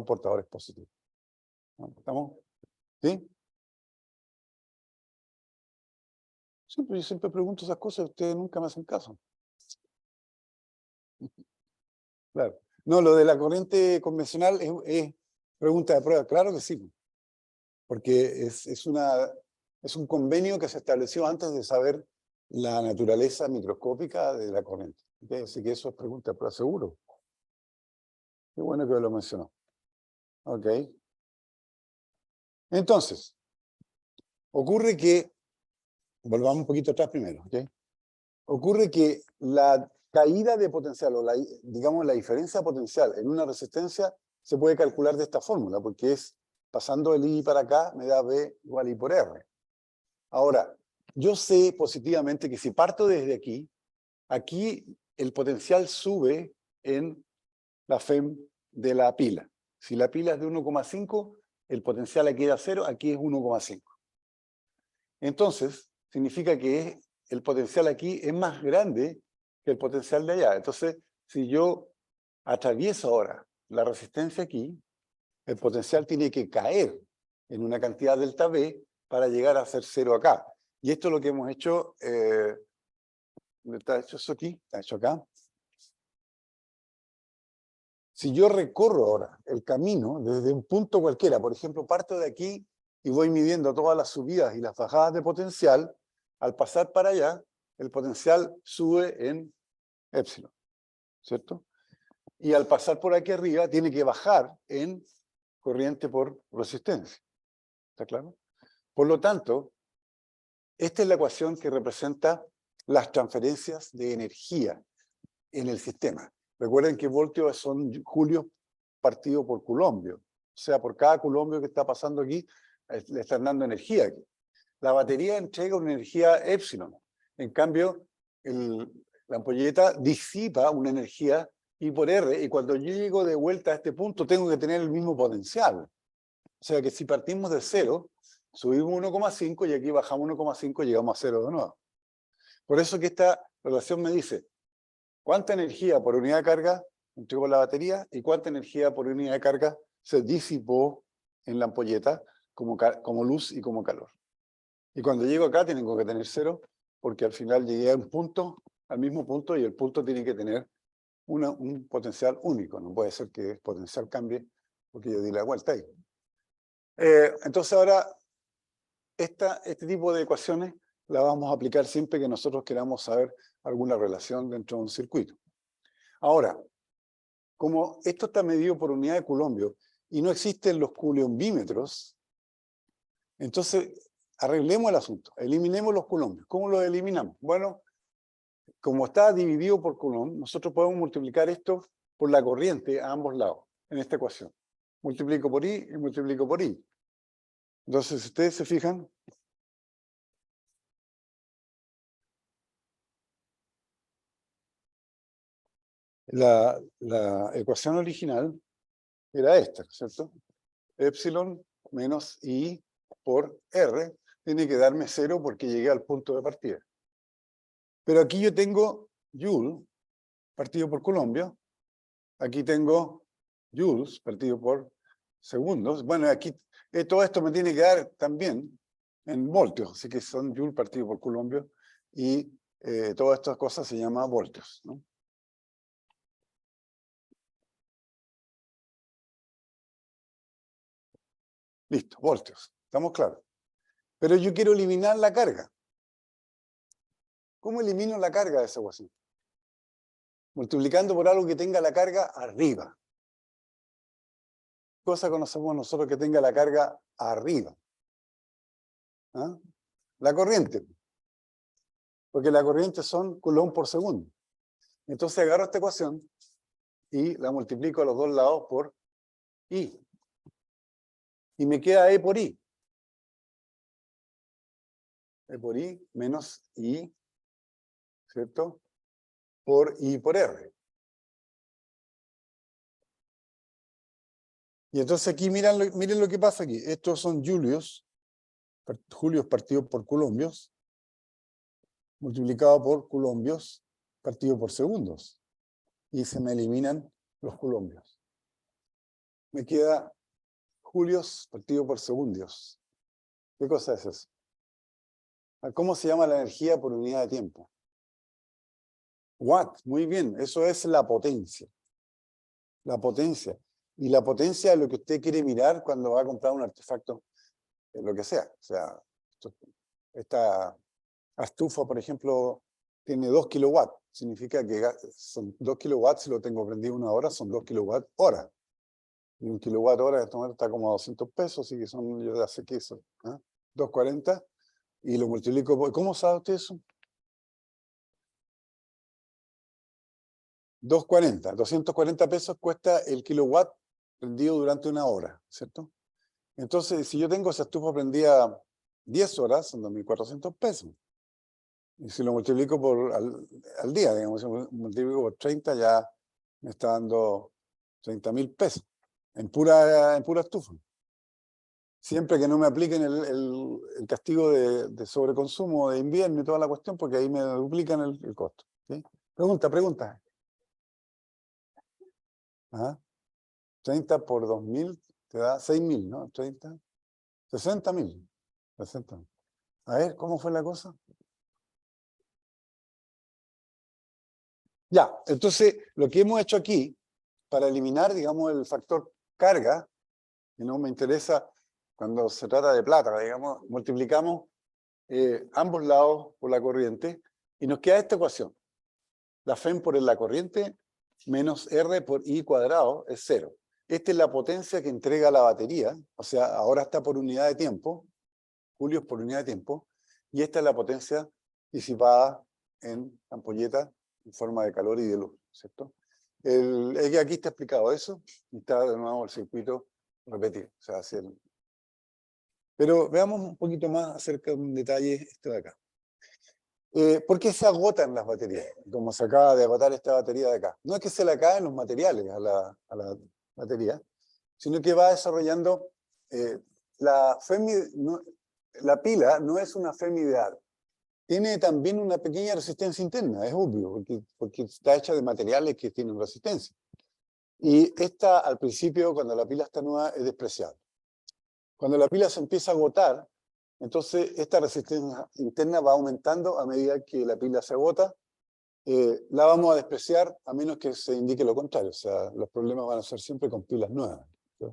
portadores positivos. ¿Estamos? ¿Sí? Yo siempre pregunto esas cosas y ustedes nunca me hacen caso. Claro. No, lo de la corriente convencional es pregunta de prueba. Claro que sí. Porque es un convenio que se estableció antes de saber la naturaleza microscópica de la corriente. ¿Okay? Así que eso es pregunta de prueba, seguro. Qué bueno que lo mencionó. Ok. Entonces, ocurre que, volvamos un poquito atrás primero, ¿ok? Ocurre que la caída de potencial, o digamos la diferencia potencial en una resistencia, se puede calcular de esta fórmula, porque es, pasando el I para acá, me da B igual I por R. Ahora, yo sé positivamente que si parto desde aquí, aquí el potencial sube en la FEM de la pila. Si la pila es de 1,5, el potencial aquí era 0, aquí es 1,5. Entonces, significa que el potencial aquí es más grande que el potencial de allá. Entonces, si yo atravieso ahora la resistencia aquí, el potencial tiene que caer en una cantidad delta V para llegar a ser 0 acá. Y esto es lo que hemos hecho. ¿Dónde está hecho eso aquí? Está hecho acá. Si yo recorro ahora el camino desde un punto cualquiera, por ejemplo, parto de aquí y voy midiendo todas las subidas y las bajadas de potencial, al pasar para allá, el potencial sube en épsilon, ¿cierto? Y al pasar por aquí arriba, tiene que bajar en corriente por resistencia. ¿Está claro? Por lo tanto, esta es la ecuación que representa las transferencias de energía en el sistema. Recuerden que voltios son julios partido por culombio. O sea, por cada culombio que está pasando aquí, le están dando energía aquí. La batería entrega una energía épsilon. En cambio, la ampolleta disipa una energía I por R, y cuando yo llego de vuelta a este punto, tengo que tener el mismo potencial. O sea que si partimos de 0, subimos 1,5 y aquí bajamos 1,5 y llegamos a 0 de nuevo. Por eso que esta relación me dice cuánta energía por unidad de carga entregó la batería y cuánta energía por unidad de carga se disipó en la ampolleta como luz y como calor. Y cuando llego acá tengo que tener 0, porque al final llegué a un punto, al mismo punto, y el punto tiene que tener un potencial único. No puede ser que el potencial cambie porque yo di la vuelta ahí. Entonces ahora, este tipo de ecuaciones la vamos a aplicar siempre que nosotros queramos saber alguna relación dentro de un circuito. Ahora, como esto está medido por unidad de culombio y no existen los culiombímetros, entonces arreglemos el asunto, eliminemos los culombios. ¿Cómo los eliminamos? Bueno, como está dividido por coulomb, nosotros podemos multiplicar esto por la corriente a ambos lados, en esta ecuación. Multiplico por I y multiplico por I. Entonces, si ustedes se fijan, la ecuación original era esta, ¿cierto? Epsilon menos I por R tiene que darme 0 porque llegué al punto de partida. Pero aquí yo tengo Joule partido por Coulomb. Aquí tengo joules partido por segundos. Bueno, aquí todo esto me tiene que dar también en voltios, así que son joules partido por Coulomb y todas estas cosas se llaman voltios, ¿no? Listo, voltios. ¿Estamos claros? Pero yo quiero eliminar la carga. ¿Cómo elimino la carga de esa ecuación? multiplicando por algo que tenga la carga arriba. ¿Qué cosa conocemos nosotros que tenga la carga arriba? ¿Ah? La corriente. Porque la corriente son coulomb por segundo. Entonces agarro esta ecuación y la multiplico a los dos lados por I. Y me queda E por I. E por I menos I, ¿cierto? Por I por R. Y entonces aquí miren lo que pasa aquí. Estos son julios partidos por coulombios, multiplicado por coulombios partido por segundos. Y se me eliminan los coulombios. Me queda julios partido por segundos. ¿Qué cosa es eso? ¿Cómo se llama la energía por unidad de tiempo? Watt, muy bien, eso es la potencia. La potencia. Y la potencia es lo que usted quiere mirar cuando va a comprar un artefacto, lo que sea. O sea, esta estufa, por ejemplo, tiene 2 kilowatts. Significa que son 2 kilowatts, si lo tengo prendido una hora, son 2 kilowatt hora. Y un kilowatt hora en este momento está como a 200 pesos, así que son, yo ya sé que eso, ¿eh? 2.40, y lo multiplico por... ¿Cómo sabe usted eso? 240 pesos cuesta el kilowatt prendido durante una hora, ¿cierto? Entonces, si yo tengo esa estufa prendida 10 horas, son 2.400 pesos. Y si lo multiplico al día, digamos, si lo multiplico por 30, ya me está dando 30.000 pesos en pura estufa. Siempre que no me apliquen el castigo de sobreconsumo de invierno y toda la cuestión, porque ahí me duplican el costo. ¿Sí? Pregunta. ¿Ah? 30 por 2.000 te da 6.000, ¿no? 30, 60.000. 60.000. A ver, ¿cómo fue la cosa? Ya, entonces lo que hemos hecho aquí, para eliminar, digamos, el factor carga, que no me interesa cuando se trata de plata, digamos, multiplicamos ambos lados por la corriente y nos queda esta ecuación. La FEM por la corriente menos R por I cuadrado es 0. Esta es la potencia que entrega la batería, o sea, ahora está por unidad de tiempo, julios por unidad de tiempo, y esta es la potencia disipada en ampolleta en forma de calor y de luz, ¿cierto? Es que aquí está explicado eso, y está de nuevo el circuito repetido. O sea, pero veamos un poquito más acerca de un detalle esto de acá. ¿Por qué se agotan las baterías? Como se acaba de agotar esta batería de acá. No es que se le acaben los materiales a la batería, sino que va desarrollando la pila no es una FEM ideal. Tiene también una pequeña resistencia interna, es obvio, porque está hecha de materiales que tienen resistencia. Y esta, al principio, cuando la pila está nueva, es despreciable. Cuando la pila se empieza a agotar, entonces esta resistencia interna va aumentando a medida que la pila se agota. La vamos a despreciar a menos que se indique lo contrario. O sea, los problemas van a ser siempre con pilas nuevas, ¿sí?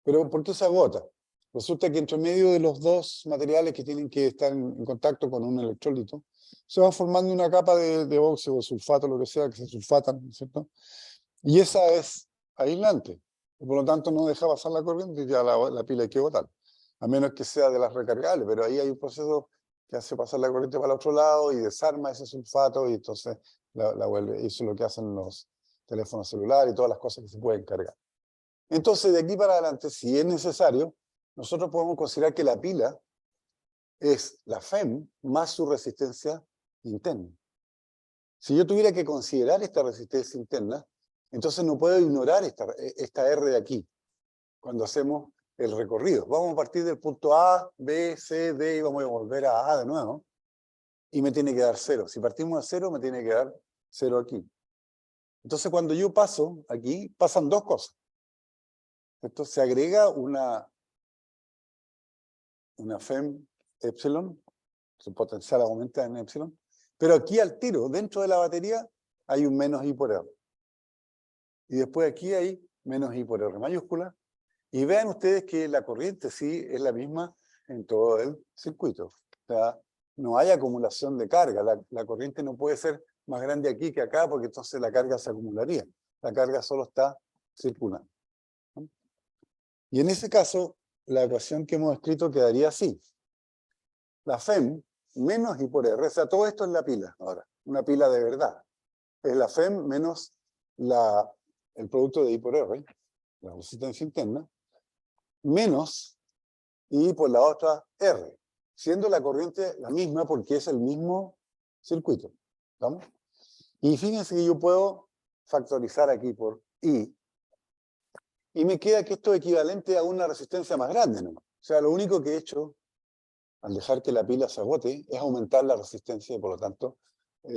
Pero ¿por qué se agota? Resulta que entre medio de los dos materiales que tienen que estar en contacto con un electrolito, se va formando una capa de óxido, de sulfato, lo que sea, que se sulfatan, ¿cierto? Y esa es aislante. Por lo tanto, no deja pasar la corriente y ya la pila hay que botar. A menos que sea de las recargables, pero ahí hay un proceso que hace pasar la corriente para el otro lado y desarma ese sulfato y entonces la vuelve. Eso es lo que hacen los teléfonos celulares y todas las cosas que se pueden cargar. Entonces, de aquí para adelante, si es necesario, nosotros podemos considerar que la pila es la FEM más su resistencia interna. Si yo tuviera que considerar esta resistencia interna, entonces no puedo ignorar esta R de aquí, cuando hacemos el recorrido. Vamos a partir del punto A, B, C, D, y vamos a volver a A de nuevo, y me tiene que dar 0. Si partimos de 0, me tiene que dar 0 aquí. Entonces, cuando yo paso aquí, pasan dos cosas. Entonces, se agrega una FEM epsilon, su potencial aumenta en epsilon, pero aquí al tiro, dentro de la batería, hay un menos I por R. Y después aquí hay menos I por R mayúscula. Y vean ustedes que la corriente sí es la misma en todo el circuito. O sea, no hay acumulación de carga. La corriente no puede ser más grande aquí que acá, porque entonces la carga se acumularía. La carga solo está circulando. Y en ese caso, la ecuación que hemos escrito quedaría así. La FEM menos I por R, o sea, todo esto es la pila ahora, una pila de verdad. Es la FEM menos el producto de I por R, la resistencia interna, menos I por la otra R, siendo la corriente la misma porque es el mismo circuito. ¿Vamos? Y fíjense que yo puedo factorizar aquí por I, y me queda que esto es equivalente a una resistencia más grande, ¿no? O sea, lo único que he hecho al dejar que la pila se agote es aumentar la resistencia y por lo tanto,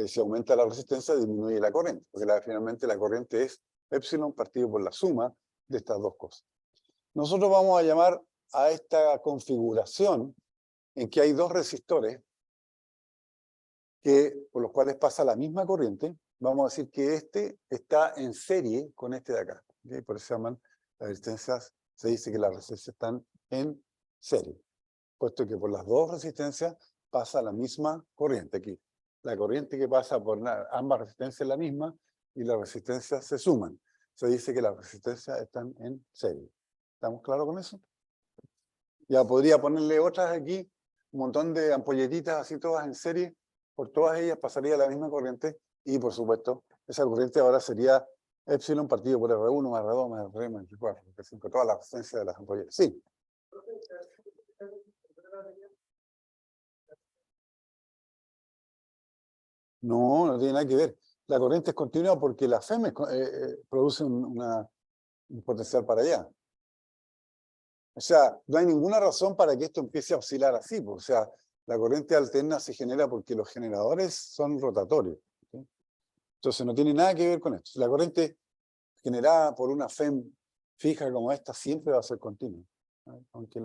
si aumenta la resistencia, disminuye la corriente, porque finalmente la corriente es epsilon partido por la suma de estas dos cosas. Nosotros vamos a llamar a esta configuración en que hay dos resistores por los cuales pasa la misma corriente. Vamos a decir que este está en serie con este de acá. ¿Okay? Por eso se llaman las resistencias, se dice que las resistencias están en serie, puesto que por las dos resistencias pasa la misma corriente aquí. La corriente que pasa por ambas resistencias es la misma y las resistencias se suman. Se dice que las resistencias están en serie. ¿Estamos claros con eso? Ya podría ponerle otras aquí, un montón de ampolletitas así todas en serie. Por todas ellas pasaría la misma corriente y, por supuesto, esa corriente ahora sería epsilon partido por R1 más R2 más R3 más R4, R5, toda la resistencia de las ampolletas. Sí. No, no tiene nada que ver. La corriente es continua porque la FEM produce un potencial para allá. O sea, no hay ninguna razón para que esto empiece a oscilar así. O sea, la corriente alterna se genera porque los generadores son rotatorios. ¿Sí? Entonces no tiene nada que ver con esto. La corriente generada por una FEM fija como esta siempre va a ser continua. Aunque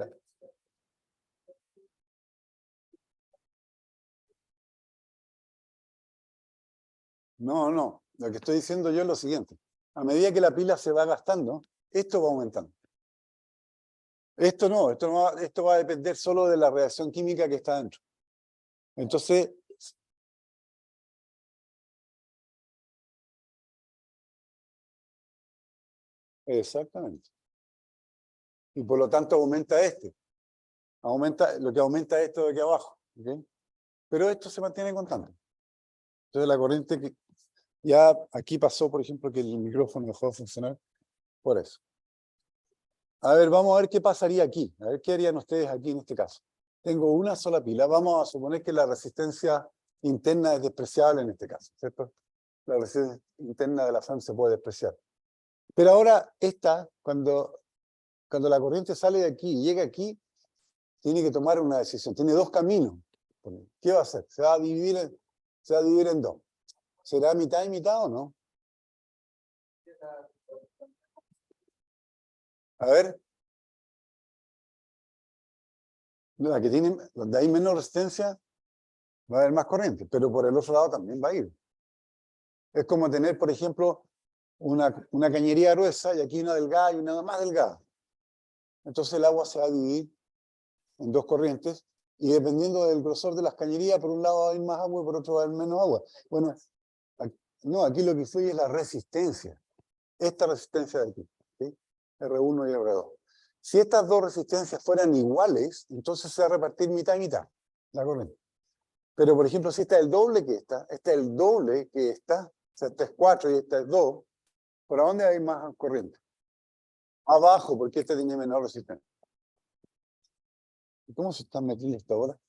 No, no. Lo que estoy diciendo yo es lo siguiente. A medida que la pila se va gastando, esto va aumentando. Esto va a depender solo de la reacción química que está dentro. Entonces, exactamente. Y por lo tanto aumenta este. Lo que aumenta esto de aquí abajo. ¿Okay? Pero esto se mantiene constante. Entonces la corriente que ya aquí pasó, por ejemplo, que el micrófono dejó de funcionar por eso. A ver, vamos a ver qué pasaría aquí. A ver qué harían ustedes aquí en este caso. Tengo una sola pila. Vamos a suponer que la resistencia interna es despreciable en este caso, ¿cierto? La resistencia interna de la FEM se puede despreciar. Pero ahora esta, cuando la corriente sale de aquí y llega aquí, tiene que tomar una decisión. Tiene dos caminos. ¿Qué va a hacer? Se va a dividir en dos. ¿Será mitad y mitad o no? A ver. La que tiene, donde hay menos resistencia, va a haber más corriente, pero por el otro lado también va a ir. Es como tener, por ejemplo, una cañería gruesa y aquí una delgada y una más delgada. Entonces el agua se va a dividir en dos corrientes y dependiendo del grosor de las cañerías, por un lado va a haber más agua y por otro va a haber menos agua. Bueno, no, aquí lo que influye es la resistencia. Esta resistencia de aquí, ¿sí? R1 y R2. Si estas dos resistencias fueran iguales, entonces se va a repartir mitad y mitad la corriente. Pero, por ejemplo, si esta es el doble que esta es el doble que esta, o sea, esta es 4 y esta es 2, ¿por dónde hay más corriente? Abajo, porque esta tiene menor resistencia. ¿Cómo se están metiendo esta ahora?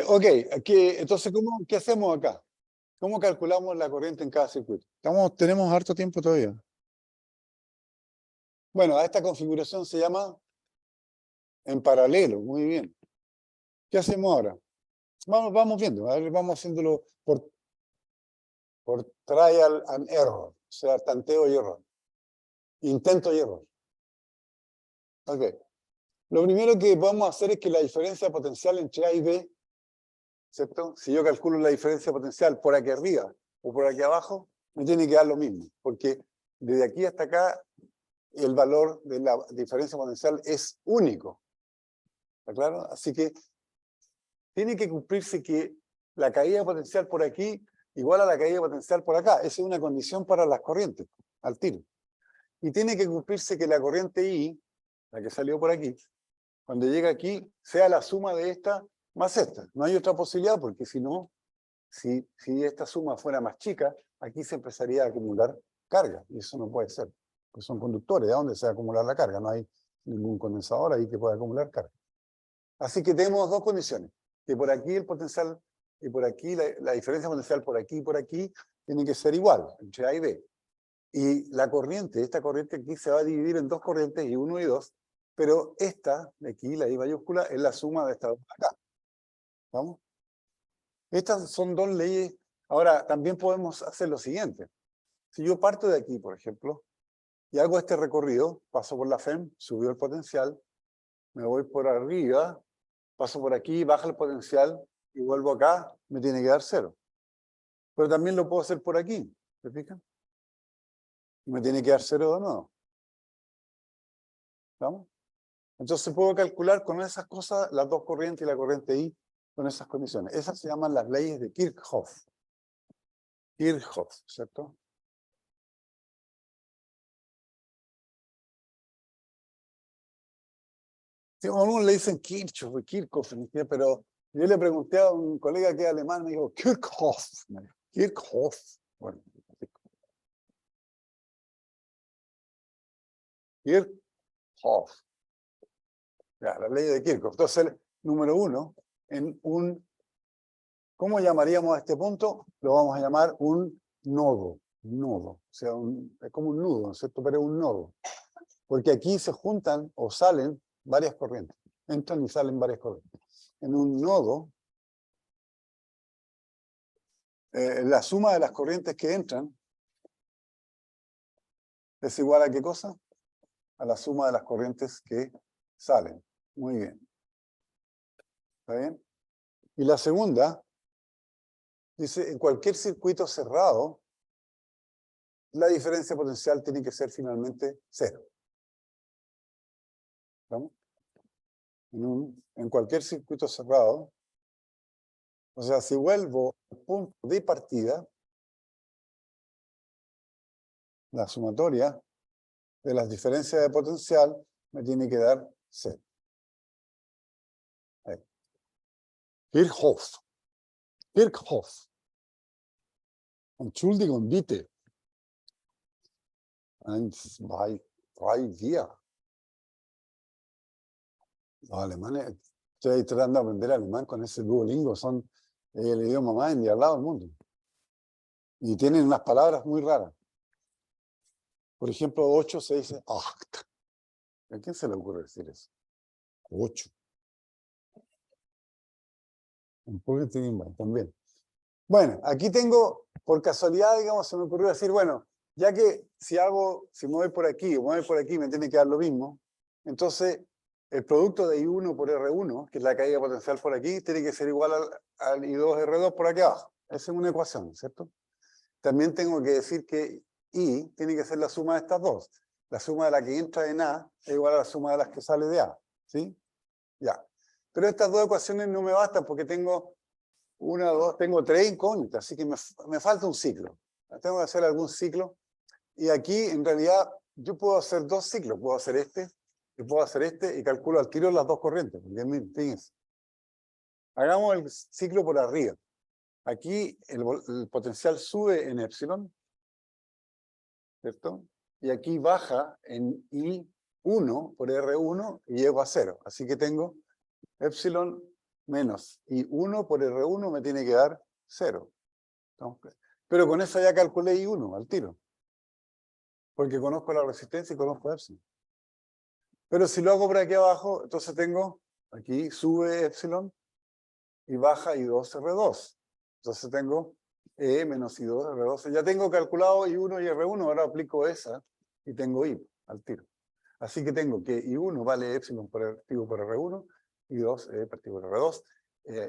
Ok, entonces, ¿qué hacemos acá? ¿Cómo calculamos la corriente en cada circuito? Tenemos harto tiempo todavía. Bueno, a esta configuración se llama en paralelo, muy bien. ¿Qué hacemos ahora? Vamos viendo, a ver, vamos haciéndolo por trial and error, o sea, tanteo y error. Intento y error. Ok. Lo primero que podemos hacer es que la diferencia potencial entre A y B, ¿cierto? Si yo calculo la diferencia potencial por aquí arriba o por aquí abajo, me tiene que dar lo mismo, porque desde aquí hasta acá el valor de la diferencia potencial es único. ¿Está claro? Así que tiene que cumplirse que la caída potencial por aquí igual a la caída potencial por acá. Esa es una condición para las corrientes, al tiro. Y tiene que cumplirse que la corriente I, la que salió por aquí, cuando llega aquí, sea la suma de esta más esta. No hay otra posibilidad, porque si no, si esta suma fuera más chica, aquí se empezaría a acumular carga, y eso no puede ser, pues son conductores, ¿de dónde se va a acumular la carga? No hay ningún condensador ahí que pueda acumular carga. Así que tenemos dos condiciones, que por aquí el potencial, y por aquí la diferencia potencial por aquí y por aquí, tiene que ser igual, entre A y B. Y la corriente, esta corriente aquí se va a dividir en dos corrientes, I1 y 2, pero esta de aquí, la I mayúscula, es la suma de estas dos de acá. ¿Vamos? Estas son dos leyes. Ahora, también podemos hacer lo siguiente. Si yo parto de aquí, por ejemplo, y hago este recorrido, paso por la FEM, subió el potencial, me voy por arriba, paso por aquí, baja el potencial, y vuelvo acá, me tiene que dar 0. Pero también lo puedo hacer por aquí, ¿se fijan? Y me tiene que dar 0 de nuevo. ¿Vamos? Entonces puedo calcular con esas cosas las dos corrientes y la corriente I con esas condiciones. Esas se llaman las leyes de Kirchhoff. Kirchhoff, ¿cierto? Sí, algunos le dicen Kirchhoff, Kirchhoff, pero yo le pregunté a un colega que es alemán, me dijo Kirchhoff. Kirchhoff. Bueno, Kirchhoff. Ya, la ley de Kirchhoff. Entonces, número 1, en un, ¿cómo llamaríamos a este punto? Lo vamos a llamar un nodo. Nodo. O sea, es como un nudo, ¿no es cierto? Pero es un nodo. Porque aquí se juntan o salen varias corrientes. Entran y salen varias corrientes. En un nodo, la suma de las corrientes que entran es igual a ¿qué cosa? A la suma de las corrientes que salen. Muy bien. ¿Está bien? Y la segunda, dice, en cualquier circuito cerrado, la diferencia potencial tiene que ser finalmente 0. ¿Vamos? En cualquier circuito cerrado, o sea, si vuelvo al punto de partida, la sumatoria de las diferencias de potencial me tiene que dar 0. Kirchhoff. Kirchhoff. Entschuldigung, bitte. 1, 2, 3, 4. Los alemanes, estoy tratando de aprender alemán con ese Duolingo, son el idioma más endiablado del mundo. Y tienen unas palabras muy raras. Por ejemplo, 8 se dice 8. ¿A quién se le ocurre decir eso? 8. Un poquito también. Bueno, aquí tengo, por casualidad, digamos, se me ocurrió decir, bueno, ya que si me voy por aquí o me voy por aquí, me tiene que dar lo mismo, entonces el producto de I1 por R1, que es la caída potencial por aquí, tiene que ser igual al I2R2 por aquí abajo. Esa es una ecuación, ¿cierto? También tengo que decir que I tiene que ser la suma de estas dos. La suma de la que entra en A es igual a la suma de las que sale de A. ¿Sí? Ya. Pero estas dos ecuaciones no me bastan porque tengo tengo 3 incógnitas, así que me falta un ciclo. Tengo que hacer algún ciclo. Y aquí, en realidad, yo puedo hacer 2 ciclos. Puedo hacer este, y puedo hacer este, y calculo al tiro las dos corrientes. Porque, fíjense. Hagamos el ciclo por arriba. Aquí el potencial sube en epsilon, ¿cierto? Y aquí baja en I1 por R1 y llego a 0. Así que tengo epsilon menos I1 por R1 me tiene que dar 0. Pero con eso ya calculé I1 al tiro. Porque conozco la resistencia y conozco epsilon. Pero si lo hago por aquí abajo, entonces tengo, aquí sube epsilon y baja I2R2. Entonces tengo E menos I2R2. Ya tengo calculado I1 y R1, ahora aplico esa y tengo I al tiro. Así que tengo que I1 vale epsilon partido por R1, I2 partido por R2,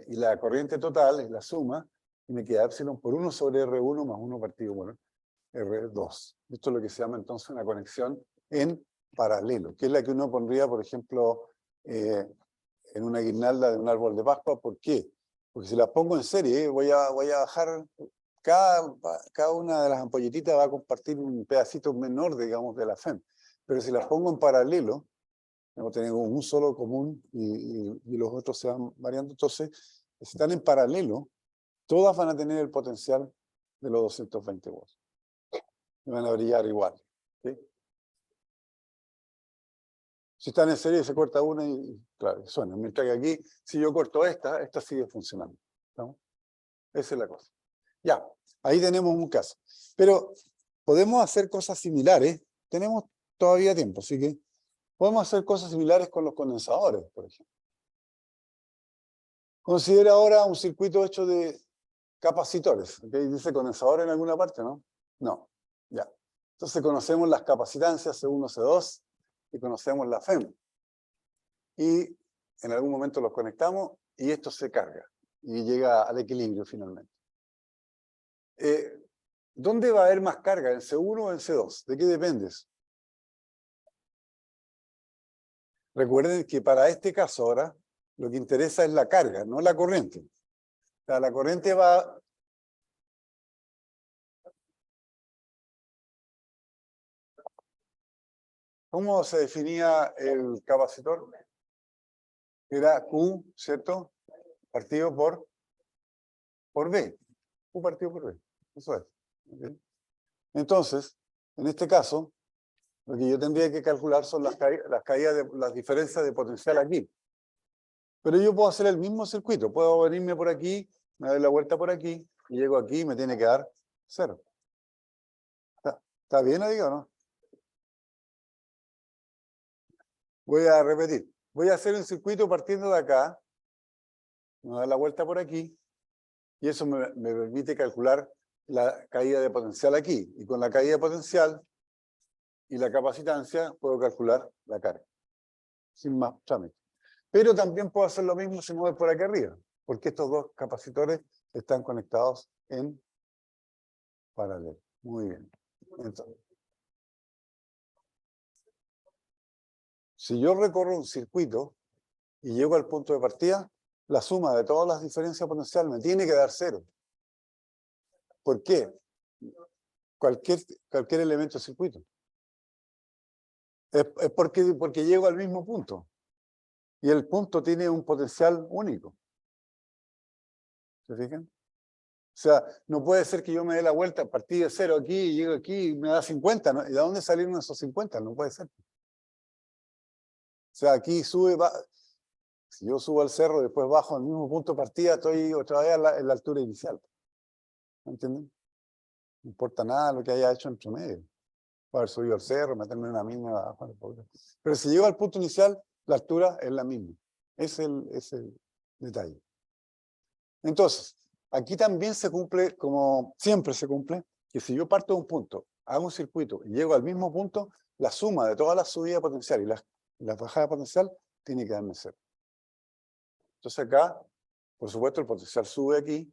y la corriente total es la suma, y me queda epsilon por 1 sobre R1 más 1 partido por R2. Esto es lo que se llama entonces una conexión en paralelo, que es la que uno pondría, por ejemplo, en una guirnalda de un árbol de Pascua. ¿Por qué? Porque si las pongo en serie, voy a bajar, cada una de las ampolletitas va a compartir un pedacito menor, digamos, de la FEM. Pero si las pongo en paralelo, vamos a tener un solo común y los otros se van variando. Entonces, si están en paralelo, todas van a tener el potencial de los 220 volts. Y van a brillar igual. ¿Sí? Si están en serie, se corta una y claro, suena. Mientras que aquí, si yo corto esta sigue funcionando. ¿No? Esa es la cosa. Ya, ahí tenemos un caso. Pero podemos hacer cosas similares. Tenemos todavía tiempo, así que podemos hacer cosas similares con los condensadores, por ejemplo. Considera ahora un circuito hecho de capacitores. ¿Okay? Dice condensador en alguna parte, ¿no? No, ya. Entonces conocemos las capacitancias C1, C2 y conocemos la FEM. Y en algún momento los conectamos y esto se carga y llega al equilibrio finalmente. ¿Dónde va a haber más carga? ¿En C1 o en C2? ¿De qué dependes? Recuerden que para este caso ahora lo que interesa es la carga, no la corriente. O sea, la corriente va... ¿Cómo se definía el capacitor? Era Q, ¿cierto? Partido por B. Q partido por B. Eso es. ¿Okay? Entonces, en este caso, lo que yo tendría que calcular son las caídas las diferencias de potencial aquí. Pero yo puedo hacer el mismo circuito. Puedo venirme por aquí, me doy la vuelta por aquí, y llego aquí y me tiene que dar 0. ¿Está bien ahí o no? Voy a repetir. Voy a hacer un circuito partiendo de acá, me doy la vuelta por aquí, y eso me permite calcular la caída de potencial aquí. Y con la caída de potencial y la capacitancia puedo calcular la carga. Sin más trámite. Pero también puedo hacer lo mismo si me voy por aquí arriba, porque estos dos capacitores están conectados en paralelo. Muy bien. Entonces, si yo recorro un circuito y llego al punto de partida, la suma de todas las diferencias potenciales me tiene que dar 0. ¿Por qué? Cualquier elemento de circuito. Es porque llego al mismo punto. Y el punto tiene un potencial único. ¿Se fijan? O sea, no puede ser que yo me dé la vuelta, partí de 0 aquí y llego aquí y me da 50, ¿no? ¿Y de dónde salieron esos 50? No puede ser. O sea, aquí sube, si yo subo al cerro, después bajo al mismo punto de partida, estoy otra vez en la altura inicial. ¿Me entienden? No importa nada lo que haya hecho entre medio. Puedo haber subido al cerro, meterme en una mina abajo. Pero si llego al punto inicial, la altura es la misma. Es el detalle. Entonces, aquí también se cumple, como siempre se cumple, que si yo parto de un punto, hago un circuito y llego al mismo punto, la suma de todas las subidas potenciales y las bajadas potencial tiene que darme 0. Entonces acá, por supuesto, el potencial sube aquí,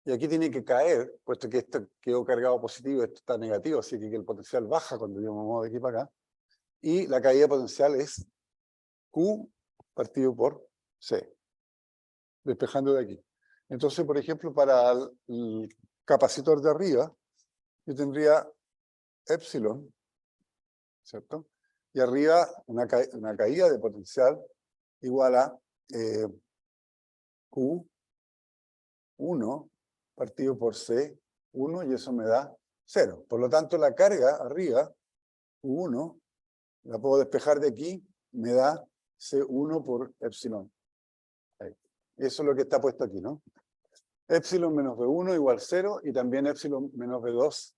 y aquí tiene que caer, puesto que esto quedó cargado positivo, esto está negativo, así que el potencial baja cuando yo me muevo de aquí para acá, y la caída potencial es Q partido por C, despejando de aquí. Entonces, por ejemplo, para el capacitor de arriba, yo tendría epsilon, ¿cierto? Y arriba una caída de potencial igual a Q1 partido por C1, y eso me da 0. Por lo tanto, la carga arriba, Q1, la puedo despejar de aquí, me da C1 por epsilon. Ahí. Eso es lo que está puesto aquí, ¿no? Epsilon menos B1 igual 0, y también epsilon menos B2.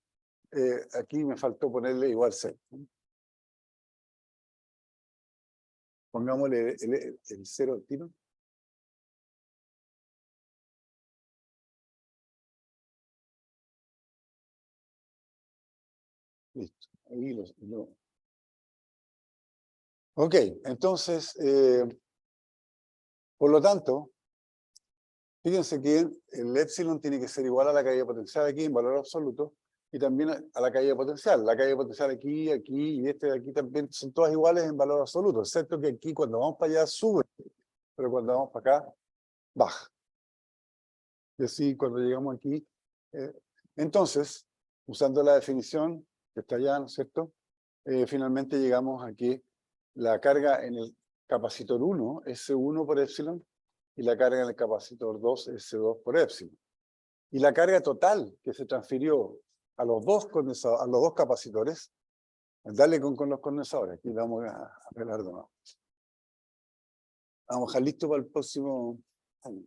Aquí me faltó ponerle igual 0. Pongámosle el 0 al tiro. Listo. Ahí Ok, entonces, por lo tanto, fíjense que el epsilon tiene que ser igual a la caída potencial aquí en valor absoluto, y también a la caída potencial. La caída potencial aquí, aquí y este de aquí también son todas iguales en valor absoluto, excepto que aquí cuando vamos para allá sube pero cuando vamos para acá, baja. Y así cuando llegamos aquí, entonces, usando la definición que está allá, ¿no es cierto? Finalmente llegamos a que la carga en el capacitor 1 es C1 por epsilon y la carga en el capacitor 2 es C2 por epsilon. Y la carga total que se transfirió a los dos capacitores, dale con los condensadores, aquí vamos a arreglar de nuevo. Vamos a dejar listo para el próximo año.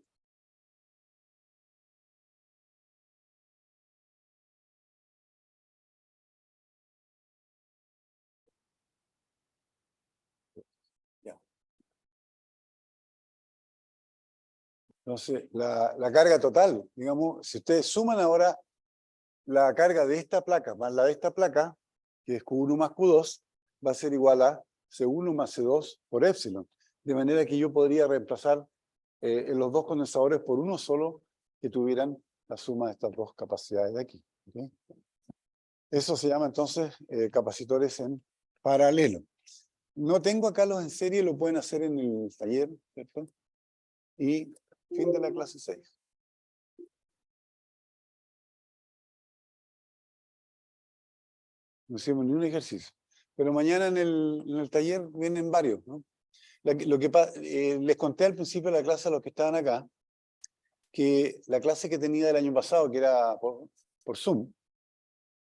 Entonces, la carga total, digamos, si ustedes suman ahora la carga de esta placa más la de esta placa, que es Q1 más Q2, va a ser igual a C1 más C2 por epsilon. De manera que yo podría reemplazar los dos condensadores por uno solo que tuvieran la suma de estas dos capacidades de aquí. ¿Okay? Eso se llama entonces capacitores en paralelo. No tengo acá los en serie, lo pueden hacer en el taller, ¿cierto? Y fin de la clase 6. No hicimos ni un ejercicio. Pero mañana en el taller vienen varios, ¿no? Les conté al principio de la clase a los que estaban acá, que la clase que tenía del año pasado, que era por Zoom,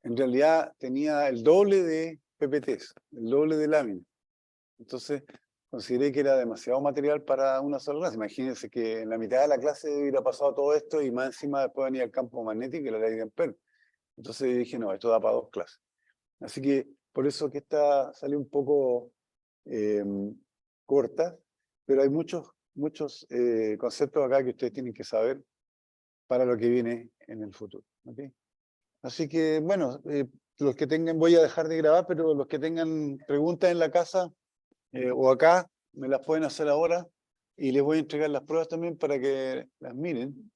en realidad tenía el doble de PPTs, el doble de láminas. Entonces, consideré que era demasiado material para una sola clase. Imagínense que en la mitad de la clase hubiera pasado todo esto y más encima después venía el campo magnético y la ley de Ampère. Entonces dije, no, esto da para dos clases. Así que por eso que esta salió un poco corta, pero hay muchos conceptos acá que ustedes tienen que saber para lo que viene en el futuro. ¿Okay? Así que, bueno, los que tengan, voy a dejar de grabar, pero los que tengan preguntas en la casa o acá, me las pueden hacer ahora y les voy a entregar las pruebas también para que las miren.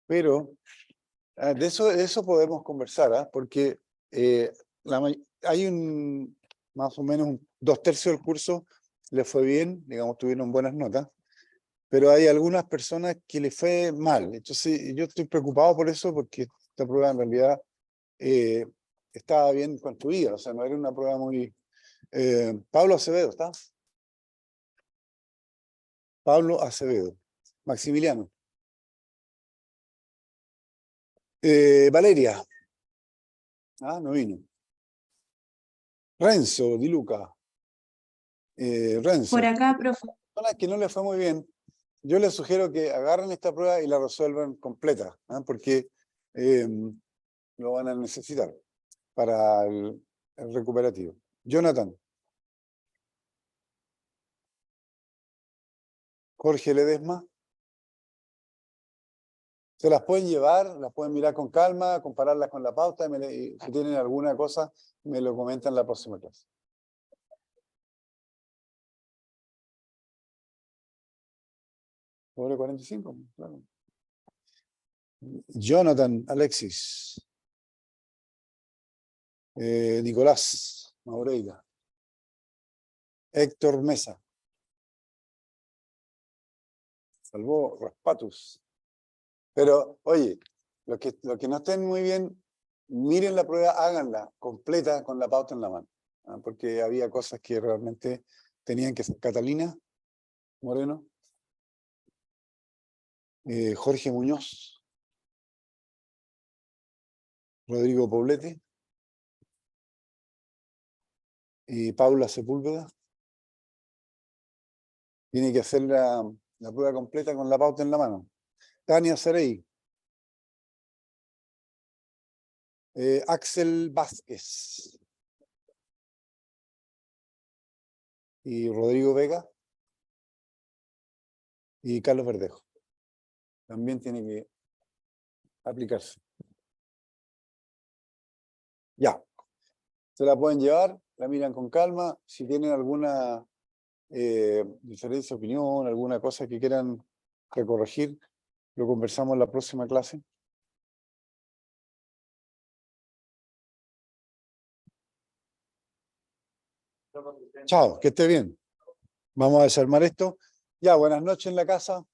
Pero de eso podemos conversar, ¿ah? Porque hay más o menos 2/3 del curso les fue bien, digamos, tuvieron buenas notas, pero hay algunas personas que les fue mal. Entonces, yo estoy preocupado por eso, porque esta prueba en realidad estaba bien construida, o sea, no era una prueba muy... Pablo Acevedo, ¿está? Pablo Acevedo. Maximiliano. Valeria. Ah, no vino. Renzo, Di Luca. Renzo. Por acá, profe. Personas que no les fue muy bien, yo les sugiero que agarren esta prueba y la resuelvan completa, ¿eh? Porque lo van a necesitar para el recuperativo. Jonathan. Jorge Ledesma. Se las pueden llevar, las pueden mirar con calma, compararlas con la pauta, y si tienen alguna cosa, me lo comentan en la próxima clase. Sobre 45, claro. Jonathan, Alexis. Nicolás Maureira. Héctor Mesa. Salvó Raspatus. Pero, oye, los que no estén muy bien, miren la prueba, háganla completa con la pauta en la mano. ¿Ah? Porque había cosas que realmente tenían que ser. Catalina Moreno. Jorge Muñoz. Rodrigo Poblete. Y Paula Sepúlveda. Tiene que hacer la prueba completa con la pauta en la mano. Tania Cerey. Axel Vázquez. Y Rodrigo Vega. Y Carlos Verdejo. También tiene que aplicarse. Ya. Se la pueden llevar, la miran con calma. Si tienen alguna diferencia de opinión, alguna cosa que quieran recorregir, lo conversamos en la próxima clase. Chao, que esté bien. Vamos a desarmar esto. Ya, buenas noches en la casa.